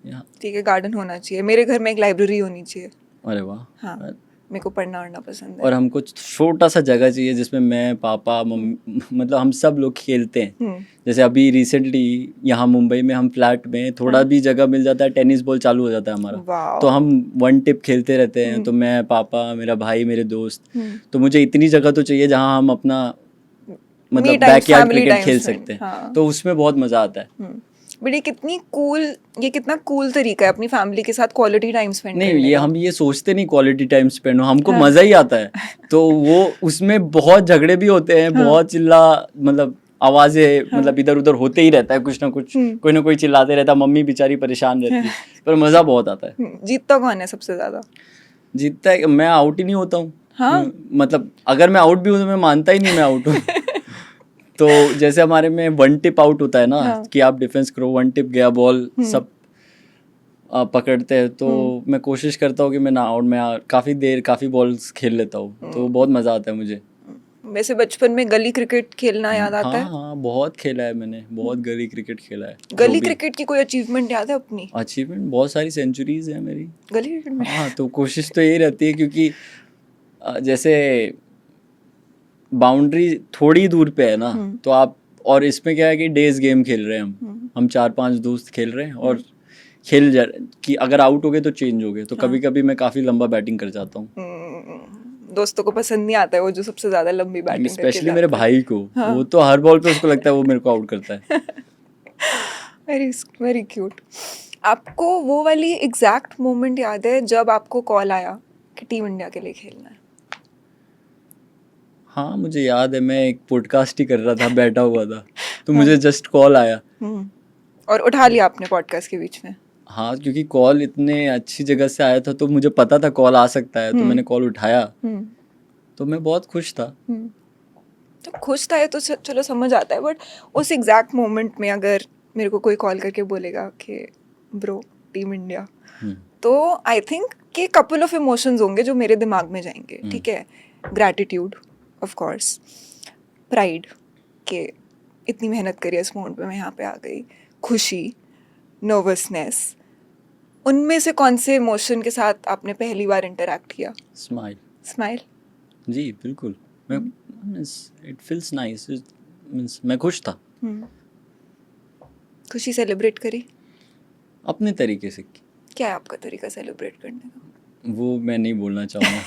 यहाँ ठीक है, गार्डन होना चाहिए. मेरे घर में एक लाइब्रेरी होनी चाहिए. अरे वाह. हाँ, मेरे को पढ़ना वढ़ना पसंद है. और हमको छोटा सा जगह चाहिए जिसमें मैं पापा मम्मी मतलब हम सब लोग खेलते हैं. जैसे अभी रिसेंटली यहाँ मुंबई में हम फ्लैट में थोड़ा भी जगह मिल जाता है, टेनिस बॉल चालू हो जाता है हमारा. वाह. तो हम वन टिप खेलते रहते हैं. तो मैं पापा मेरा भाई मेरे दोस्त, तो मुझे इतनी जगह तो चाहिए जहाँ हम अपना मतलब Me time, backyard family cricket time खेल spend. सकते हैं. हाँ. तो उसमें बहुत मज़ा आता है. बट ये कितना कूल तरीका है अपनी फैमिली के साथ क्वालिटी टाइम स्पेंड नहीं, करने ये का. हम ये सोचते नहीं क्वालिटी टाइम स्पेंड हो, हमको मज़ा ही आता है. तो वो उसमें बहुत झगड़े भी होते हैं, बहुत चिल्ला मतलब आवाज़ें मतलब इधर उधर होते ही रहता है. कुछ ना कोई चिल्लाते रहता है. मम्मी बेचारी परेशान रहती है पर मज़ा बहुत आता है. जीतता कौन है सबसे ज्यादा? जीतता है मैं आउट ही नहीं होता हूँ. हाँ? मतलब अगर मैं आउट भी हूँ तो मैं मानता ही नहीं मैं आउट हूँ. तो जैसे हमारे में वन टिप आउट होता है ना, कि आप डिफेंस करो, वन टिप गया बॉल सब पकड़ते हैं. तो मैं कोशिश करता हूँ कि मैं ना आउट में काफ़ी बॉल्स खेल लेता हूँ. तो बहुत मज़ा आता है मुझे. वैसे बचपन में गली क्रिकेट खेलना याद आता है? हाँ, बहुत खेला है मैंने, बहुत गली क्रिकेट खेला है. गली क्रिकेट की कोई अचीवमेंट याद है अपनी? अचीवमेंट बहुत सारी सेंचुरीज है मेरी गली क्रिकेट में. हाँ. तो कोशिश तो यही रहती है क्योंकि जैसे बाउंड्री थोड़ी दूर पे है ना, तो आप और इसमें क्या है कि डेज गेम खेल रहे हैं हम 4-5 दोस्त खेल रहे हैं और कि अगर आउट हो गए तो चेंज हो गए. तो कभी कभी मैं काफ़ी लंबा बैटिंग कर जाता हूँ. दोस्तों को पसंद नहीं आता है वो जो सबसे ज्यादा लंबी बैटिंग करके स्पेशली मेरे जाता है. भाई को. वो तो हर बॉल पे उसको लगता है वो मेरे को आउट करता है. Very very cute. आपको वो वाली एग्जैक्ट मोमेंट याद है जब आपको कॉल आया कि टीम इंडिया के लिए खेलना है? हाँ, मुझे याद है. मैं एक पॉडकास्ट ही कर रहा था, बैठा हुआ था, तो मुझे जस्ट कॉल आया. और उठा लिया आपने पॉडकास्ट के बीच में? हाँ, क्योंकि कॉल इतने अच्छी जगह से आया था तो मुझे पता था कॉल आ सकता है. तो मैंने कॉल उठाया. तो मैं बहुत खुश था. तो खुश था ये तो चलो समझ आता है. बट उस एग्जैक्ट मोमेंट में अगर मेरे को कोई कॉल करके बोलेगा कि ब्रो टीम इंडिया, तो आई थिंक कि कपल ऑफ इमोशंस होंगे जो मेरे दिमाग में जाएंगे. ठीक है, ग्रैटिट्यूड ऑफ कोर्स, प्राइड कि इतनी मेहनत करी इस मोमेंट पे मैं यहाँ पे आ गई, खुशी, नर्वसनेस. उनमें से कौन से इमोशन के साथ आपने पहली बार इंटरैक्ट किया? स्माइल. स्माइल. जी बिल्कुल. मैं इट फील्स नाइस. मींस मैं खुश था. खुशी सेलिब्रेट करी अपने तरीके से. क्या है आपका तरीका सेलिब्रेट करने का? वो मैं नहीं बोलना चाहूँगा.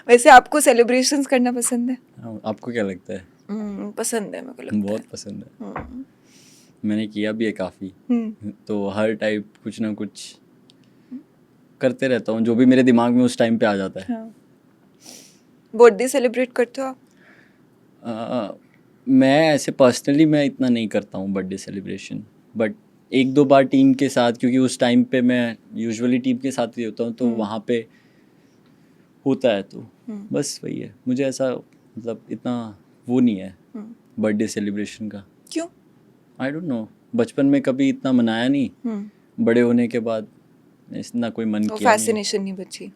वैसे आपको सेलिब्रेशंस करना पसंद है? आपको क्या लगता है? पसंद है, मेरे को लगता बहुत पसंद है. मैंने किया भी है काफ़ी. तो हर टाइप कुछ ना कुछ करते रहता हूँ जो भी मेरे दिमाग में उस टाइम पे आ जाता है. बर्थडे सेलिब्रेट करते हो आप? मैं ऐसे पर्सनली मैं इतना नहीं करता हूँ birthday celebration. But 1-2 bar team के साथ, क्योंकि उस टाइम पे मैं यूजुअली टीम के साथ ही होता हूँ, तो वहाँ पे होता है. तो बस वही है. मुझे ऐसा मतलब इतना वो नहीं है बर्थडे सेलिब्रेशन का. क्यों? आई डोंट नो, बचपन में कभी इतना मनाया नहीं, बड़े होने के बाद इतना कोई मन वो किया नहीं. फैसिनेशन नहीं बची.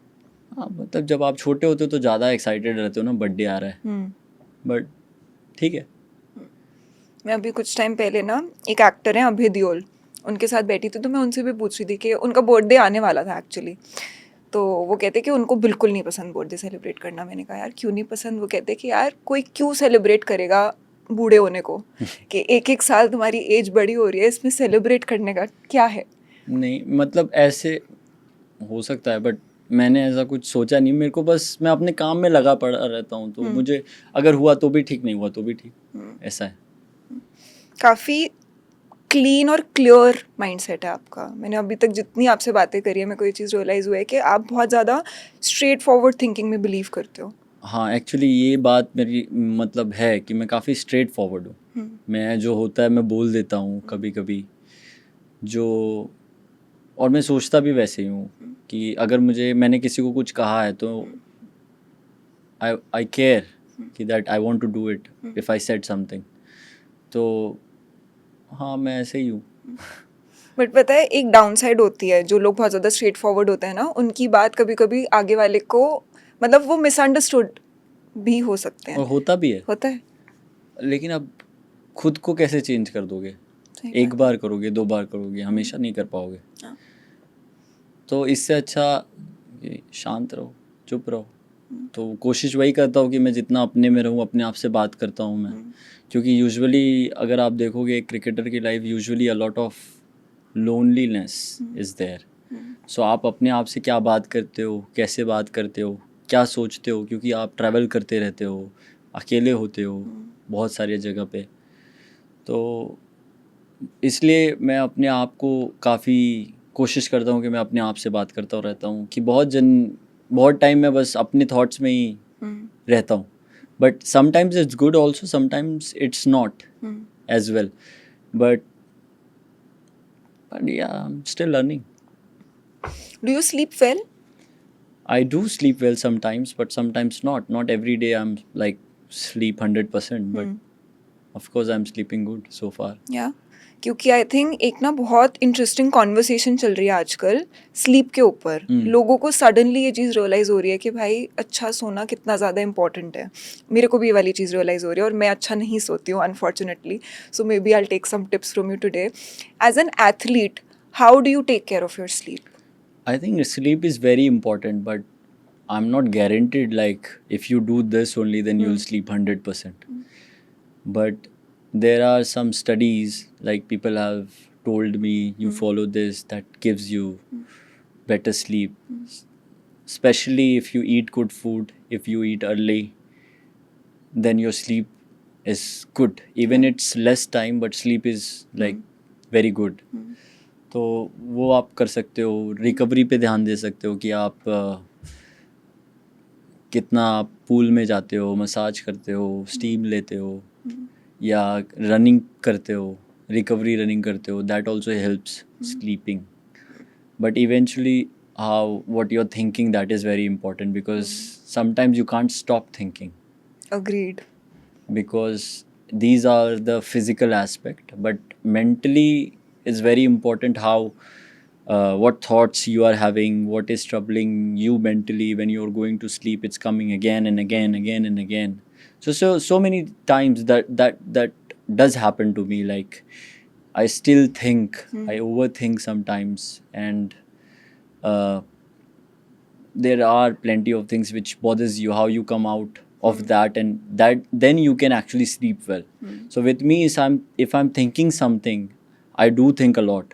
हाँ मतलब जब आप छोटे होते हो तो ज़्यादा एक्साइटेड रहते हो ना, बर्थडे आ रहा है. बट ठीक है. मैं अभी कुछ टाइम पहले ना, एक एक्टर हैं अभय देओल, उनके साथ बैठी थी, तो मैं उनसे भी पूछ रही थी कि उनका बर्थडे आने वाला था एक्चुअली. तो वो कहते कि उनको बिल्कुल नहीं पसंद बर्थडे सेलिब्रेट करना. मैंने कहा यार क्यों नहीं पसंद? वो कहते कि यार कोई क्यों सेलिब्रेट करेगा बूढ़े होने को, कि एक एक साल तुम्हारी एज बड़ी हो रही है, इसमें सेलिब्रेट करने का क्या है. नहीं मतलब ऐसे हो सकता है, बट मैंने ऐसा कुछ सोचा नहीं. मेरे को बस, मैं अपने काम में लगा पड़ा रहता हूँ, तो मुझे अगर हुआ तो भी ठीक, नहीं हुआ तो भी ठीक, ऐसा है. काफ़ी क्लीन और क्लियर माइंडसेट है आपका. मैंने अभी तक जितनी आपसे बातें करी है, मेरे को ये चीज़ रियलाइज़ हुआ है कि आप बहुत ज़्यादा स्ट्रेट फॉरवर्ड थिंकिंग में बिलीव करते हो. हाँ एक्चुअली ये बात मेरी मतलब है कि मैं काफ़ी स्ट्रेट फॉरवर्ड हूँ. मैं जो होता है मैं बोल देता हूँ कभी कभी जो, और मैं सोचता भी वैसे ही हूँ कि अगर मैंने किसी को कुछ कहा है तो आई केयर कि that I want to do it if I said something. तो हाँ मैं ऐसे ही हूँ. बट पता है एक डाउन साइड होती है, जो लोग बहुत ज़्यादा स्ट्रेट फॉरवर्ड होते हैं ना, उनकी बात कभी कभी आगे वाले को, मतलब वो मिसअंडरस्टूड भी हो सकते और हैं. होता भी है, होता है. लेकिन अब खुद को कैसे चेंज कर दोगे? सही एक बात बार करोगे, 2 बार करोगे, हमेशा नहीं कर पाओगे. हाँ. तो इससे अच्छा कि शांत रहो, चुप रहो. तो कोशिश वही करता हूँ कि मैं जितना अपने में रहूँ, अपने आप से बात करता हूँ मैं. क्योंकि यूजुअली अगर आप देखोगे एक क्रिकेटर की life, usually a lot of loneliness is there. So आप अपने आप से क्या बात करते हो, कैसे बात करते हो, क्या सोचते हो, क्योंकि आप ट्रैवल करते रहते हो, अकेले होते हो बहुत सारी जगह पे. तो इसलिए मैं अपने आप को काफ़ी कोशिश करता हूँ कि मैं अपने आप से बात करता रहता हूँ कि बहुत टाइम मैं बस अपने थॉट्स में ही रहता हूँ. But sometimes it's good also, sometimes it's not as well. But yeah I am still learning. Do you sleep well? I do sleep well sometimes, but sometimes not. Not every day I'm like sleep 100%, but of course I'm sleeping good so far. या क्योंकि I think एक ना बहुत interesting conversation चल रही है आजकल sleep के ऊपर. लोगों को सडनली ये चीज़ रियलाइज़ हो रही है कि भाई अच्छा सोना कितना ज़्यादा इंपॉर्टेंट है. मेरे को भी ये वाली चीज़ रियलाइज़ हो रही है, और मैं अच्छा नहीं सोती हूँ unfortunately. So maybe I take some tips from you today. As an athlete, how do you take care of your sleep? I think sleep is very important, but I'm not guaranteed like if you do this only then you'll sleep 100%. But there are some studies like people have told me you follow this, that gives you better sleep. Especially if you eat good food, if you eat early, then your sleep is good. Even it's less time, but sleep is like very good. तो वो आप कर सकते हो. Recovery पे ध्यान दे सकते हो कि आप कितना पूल में जाते हो, मसाज करते हो, स्टीम लेते हो, या रनिंग करते हो, रिकवरी रनिंग करते हो. That also helps sleeping. But eventually how what you're thinking, that is very important, because sometimes you can't stop thinking, Agreed. because these are the physical aspect, but mentally it's very important how what thoughts you are having, what is troubling you mentally when you're going to sleep. It's coming again and again and again. So many times that does happen to me. Like I still think, I overthink sometimes, and there are plenty of things which bothers you, how you come out of that, and that then you can actually sleep well. So with me is if I'm thinking something, I do think a lot.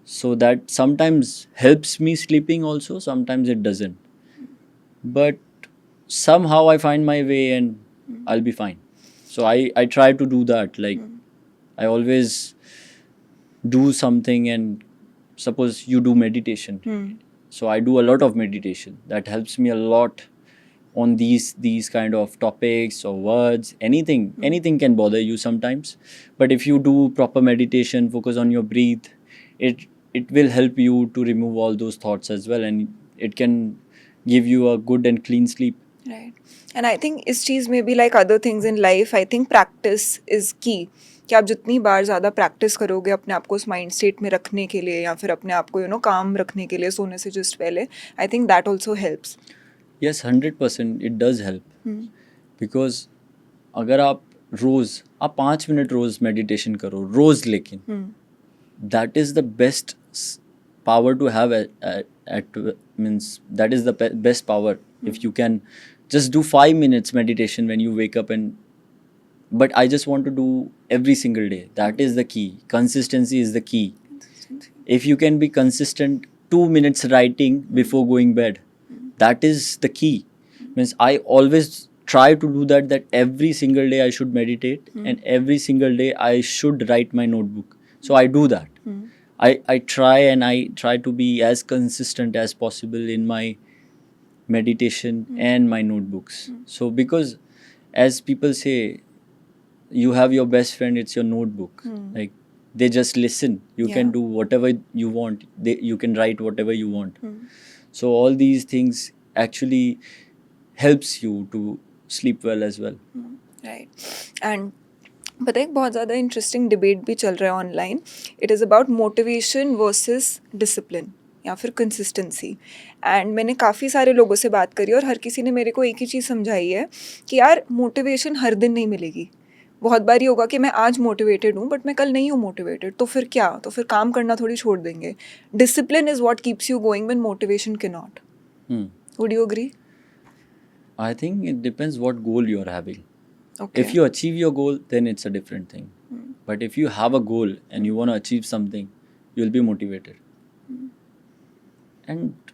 So that sometimes helps me sleeping also, sometimes it doesn't. But somehow I find my way and I'll be fine. So I try to do that. Like I always do something, and suppose you do meditation. So I do a lot of meditation. That helps me a lot on these kind of topics or words. Anything can bother you sometimes. But if you do proper meditation, focus on your breath, it will help you to remove all those thoughts as well, and it can give you a good and clean sleep. Right and I think इस चीज़ में भी like other things in life I think practice is की कि आप जितनी बार ज़्यादा practice करोगे अपने आप को उस माइंड स्टेट में रखने के लिए या फिर अपने आप को काम रखने के लिए सोने से जस्ट पहले I think that also helps. Yes, 100% it does help. Because अगर आप रोज़ आप 5 मिनट रोज़ मेडिटेशन करो रोज़, लेकिन that is the best power to have at means that is the best power. If you can just do 5 minutes meditation when you wake up, and but I just want to do every single day. That is the key. Consistency is the key. If you can be consistent 2 minutes writing before going bed, that is the key. Means I always try to do that every single day I should meditate, and every single day I should write my notebook. So I do that. I try to be as consistent as possible in my meditation and my notebooks. So because as people say, you have your best friend, it's your notebook. Like they just listen. You can do whatever you want. You can write whatever you want. So all these things actually helps you to sleep well as well. Right and पता है एक बहुत ज़्यादा interesting debate भी चल रहा है online. It is about motivation versus discipline या फिर कंसिस्टेंसी. एंड मैंने काफ़ी सारे लोगों से बात करी और हर किसी ने मेरे को एक ही चीज़ समझाई है कि यार मोटिवेशन हर दिन नहीं मिलेगी. बहुत बार ये होगा कि मैं आज मोटिवेटेड हूँ बट मैं कल नहीं हूँ मोटिवेटेड, तो फिर क्या, तो फिर काम करना थोड़ी छोड़ देंगे. Discipline is what keeps you going when motivation can not. Would you agree? I think it depends what goal you are having. Okay. If you achieve your goal, then it's a different thing. But if you have a goal and you want to achieve something, you'll be motivated. And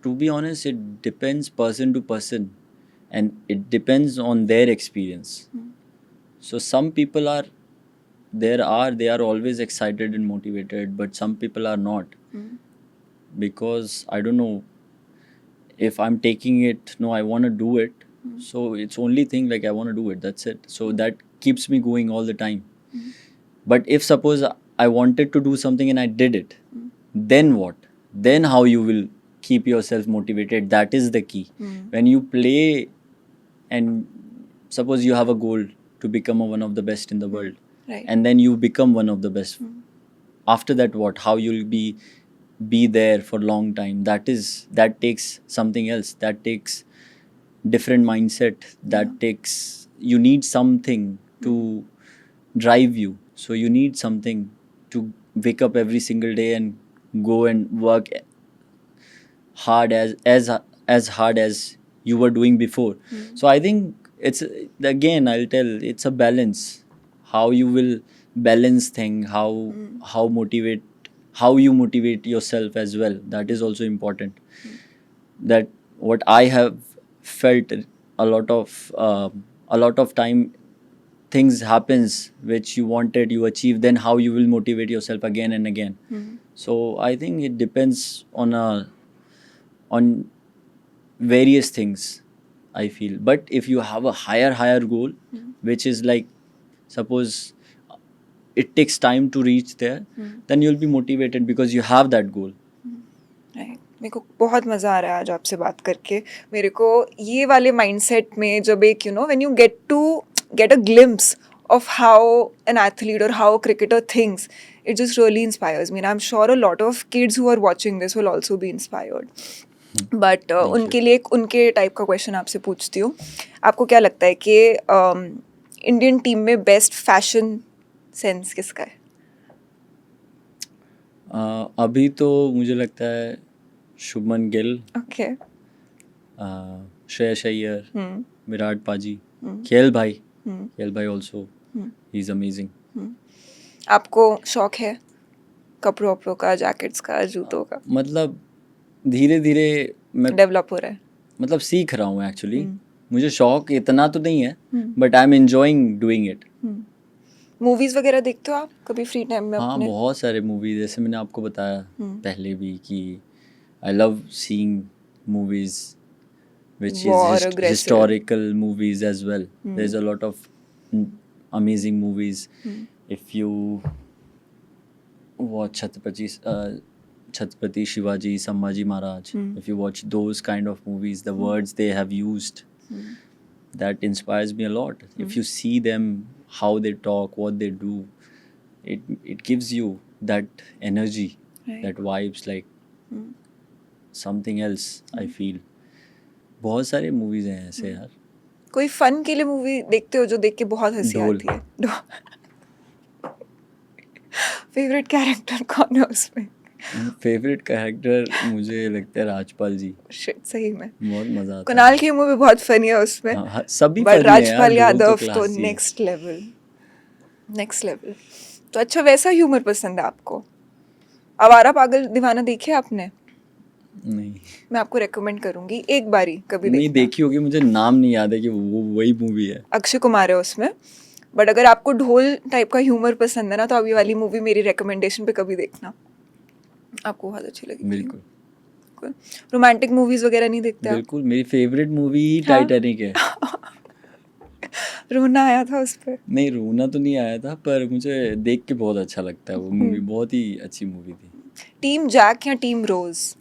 to be honest, it depends person to person, and it depends on their experience. So some people are they are always excited and motivated, but some people are not. Because I don't know, if I'm taking it, no, I want to do it. So it's only thing like I want to do it, that's it. So that keeps me going all the time. But if suppose I wanted to do something and I did it, then what? Then how you will keep yourself motivated? That is the key. When you play and suppose you have a goal to become one of the best in the world, Right. and then you become one of the best. After that what? How you'll be there for long time? That takes something else. That takes different mindset. That takes, you need something to drive you. So you need something to wake up every single day and go and work hard as hard as you were doing before. So I think it's, again I'll tell, it's a balance. How you will balance thing, how you motivate yourself as well, that is also important. That what I have felt a lot of time, things happens which you wanted, you achieve, then how you will motivate yourself again and again. So I think it depends on various things, I feel. But if you have a higher goal, which is like, suppose it takes time to reach there, then you'll be motivated because you have that goal. Right. मेरे को बहुत मज़ा आ रहा है आज आपसे बात करके. मेरे को ये वाले माइंडसेट में जब एक when you get a glimpse of how an athlete or how a cricketer thinks, it just really inspires me. And I'm sure a lot of kids who are watching this will also be inspired. But उनके लिए एक उनके type का question आपसे पूछती हूँ. आपको क्या लगता है कि इंडियन टीम में बेस्ट फैशन सेंस किसका है? अभी तो मुझे लगता है शुभमन गिल, ओके. श्रेयस अय्यर, विराट पाजी, केएल भाई also, he's amazing. आपको शौक है कपड़ों वपड़ों का, जैकेट्स का, जूतों का? मतलब धीरे धीरे मैं डेवलप हो रहा है. मतलब सीख रहा हूँ एक्चुअली. मुझे शौक इतना तो नहीं है, but I am enjoying doing it. Movies वगैरह देखते हो आप कभी फ्री टाइम में हाँ, अपने? बहुत सारे मूवीज, जैसे मैंने आपको बताया पहले भी कि I love seeing movies which War, is aggressive. historical movies as well. There's a lot of amazing movies. If you watch Chhatrapati Shivaji, Sambhaji Maharaj. If you watch those kind of movies, the words they have used, that inspires me a lot. If you see them, how they talk, what they do, it gives you that energy, Right. that vibes, like something else. I feel बहुत सारे movies हैं ऐसे यार. कोई fun के लिए movie देखते हो जो देख के बहुत हंसी ढोल. आती है? फेवरेट कैरेक्टर कौन है उसमें? फेवरेट कैरेक्टर मुझे लगता है राजपाल जी. Shit, सही में बहुत मजा आता है. कुणाल की मूवी बहुत फनी है उसमें, हाँ, सभी बट funny है यार, राजपाल ढोल यादव तो classy है. Next level. तो अच्छा, वैसा ह्यूमर पसंद है आपको? आवारा पागल दीवाना देखी है आपने? नहीं मैं आपको रेकमेंड करूंगी, एक बारी कभी नहीं देखना. देखी होगी, मुझे नाम नहीं याद है कि वो वही मूवी है. अक्षय कुमार है उसमें, बट अगर आपको ढोल टाइप का ह्यूमर पसंद है ना, तो अब ये वाली मूवी मेरी रिकमेंडेशन पे कभी देखना, आपको बहुत अच्छी लगेगी. बिल्कुल रोमांटिक मूवीज वगैरह नहीं देखते आप? बिल्कुल. मेरी फेवरेट मूवी हाँ? टाइटैनिक है. रोना आया था उस पे? नहीं, रोना तो नहीं आया था, पर मुझे देख के बहुत अच्छा लगता है वो मूवी. बहुत ही अच्छी मूवी थी. टीम जैक या team Rose?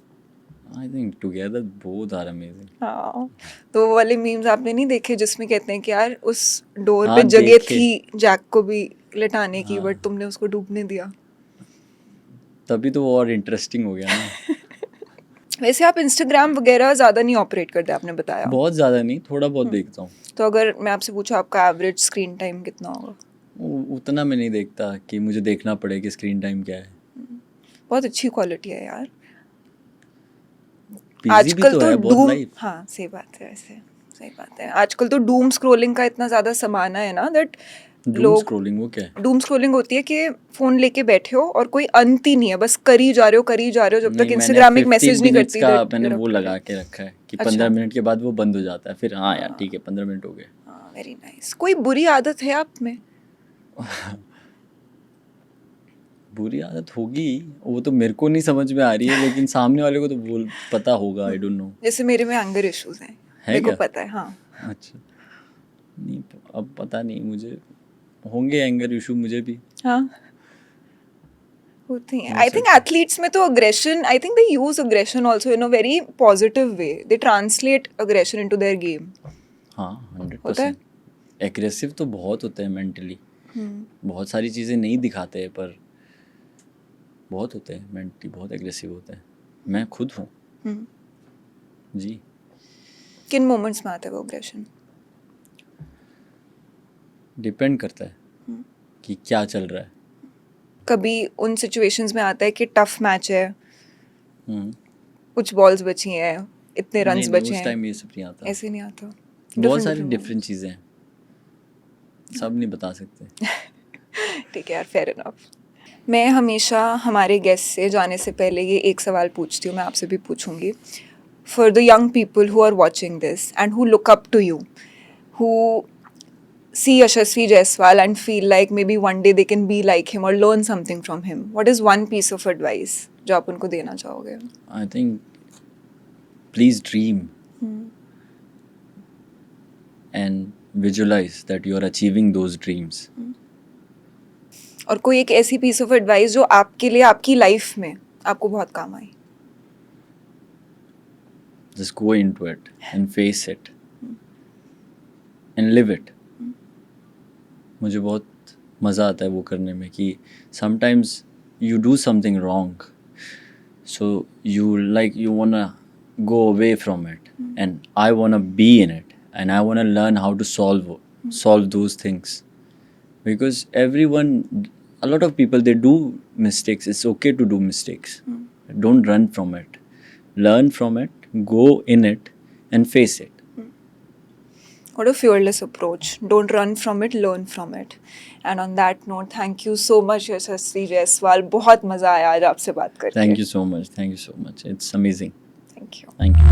I think together both are amazing. हाँ, तो वो वाले मीम्स आपने नहीं देखे जिसमें कहते हैं कि यार उस डोर हाँ, पे जगह देखे. थी जैक को भी लेटाने की, हाँ. बट तुमने उसको डूबने दिया. तभी तो वो और इंटरेस्टिंग हो गया ना. वैसे आप इंस्टाग्राम वगैरह ज़्यादा नहीं ऑपरेट करते, आपने बताया. बहुत ज़्यादा नहीं, थोड़ा बहुत देखता हूँ. तो अगर मैं आपसे पूछूं आपका एवरेज स्क्रीन टाइम कितना होगा? उतना मैं नहीं देखता कि मुझे देखना पड़े कि स्क्रीन टाइम क्या है. बहुत अच्छी क्वालिटी है यार. बिजी भी आजकल तो तो है बहुत डूम, लाइफ. हाँ सही बात है, वैसे सही बात है. आजकल तो डूम स्क्रोलिंग का इतना ज़्यादा समाना है ना, दैट डूम लोग, स्क्रॉलिंग वो क्या है? डूम स्क्रोलिंग होती है कि फोन लेके बैठे हो और कोई अंत ही नहीं है, बस करी जा रहे हो जब तक नहीं, इंस्टाग्राम एक मैंने मैसेज 15 नहीं minutes करती. का that मैंने you're वो up to लगा date. के रखा है कि अच्छा. 15 मिनट के बाद वो बंद हो जाता है. फिर हाँ यार ठीक है, 15 मिनट हो गए. हाँ, वेरी नाइस. कोई बुरी आदत है आप में? बुरी आदत होगी, वो तो मेरे को नहीं समझ में आ रही है, लेकिन सामने वाले को तो बोल पता होगा. I don't know. जैसे मेरे में एंगर इश्यूज हैं, मेरे को क्या? पता है. हाँ, अच्छा. नहीं, अब पता नहीं, मुझे होंगे एंगर इशू मुझे भी. हाँ होती हैं. हो आई थिंक सकता है. एथलीट्स में तो aggression, I think they use aggression also in a very positive way. They translate aggression into their game. हाँ होता है. 100%. एग्रेसिव तो बहुत होते हैं मेंटली. बहुत सारी चीज़ें नहीं दिखाते हैं, पर बहुत होते हैं मेंटली, बहुत एग्रेसिव होते हैं. मैं खुद हूँ जी. किन मोमेंट्स में आता है वो अग्रेशन? डिपेंड करता है कि क्या चल रहा है. कभी उन सिचुएशंस में आता है कि टफ मैच है, हम्म. कुछ बॉल्स बची हैं, इतने रन्स नहीं, बचे उस हैं, टाइम ये सब नहीं आता. ऐसे नहीं आता. बहुत सारी different डिफरेंट चीज़ें हैं, सब नहीं बता सकते. ठीक है यार, फेयर इनफ. मैं हमेशा हमारे गेस्ट से जाने से पहले ये एक सवाल पूछती हूँ, मैं आपसे भी पूछूंगी. For the young people who are watching this and who look up to you, who see Yashasvi Jaiswal and feel like maybe one day they can be like him or learn something from him, what is one piece of advice जो आप उनको देना चाहोगे? I think please dream and visualize that you are achieving those dreams. और कोई एक ऐसी piece of advice जो आपके लिए आपकी लाइफ में आपको बहुत काम आई? Just go into it and face it and live it. मुझे बहुत मज़ा आता है वो करने में कि sometimes you do something wrong, so you wanna go away from it, and I wanna be in it, and I wanna learn how to solve those things, because a lot of people, they do mistakes. It's okay to do mistakes. Don't run from it. Learn from it, go in it and face it. What a fearless approach. Don't run from it, learn from it. And on that note, thank you so much Yashasvi Jaiswal. बहुत मज़ा आया आज आपसे बात करके. Thank you so much. It's amazing. Thank you. Thank you.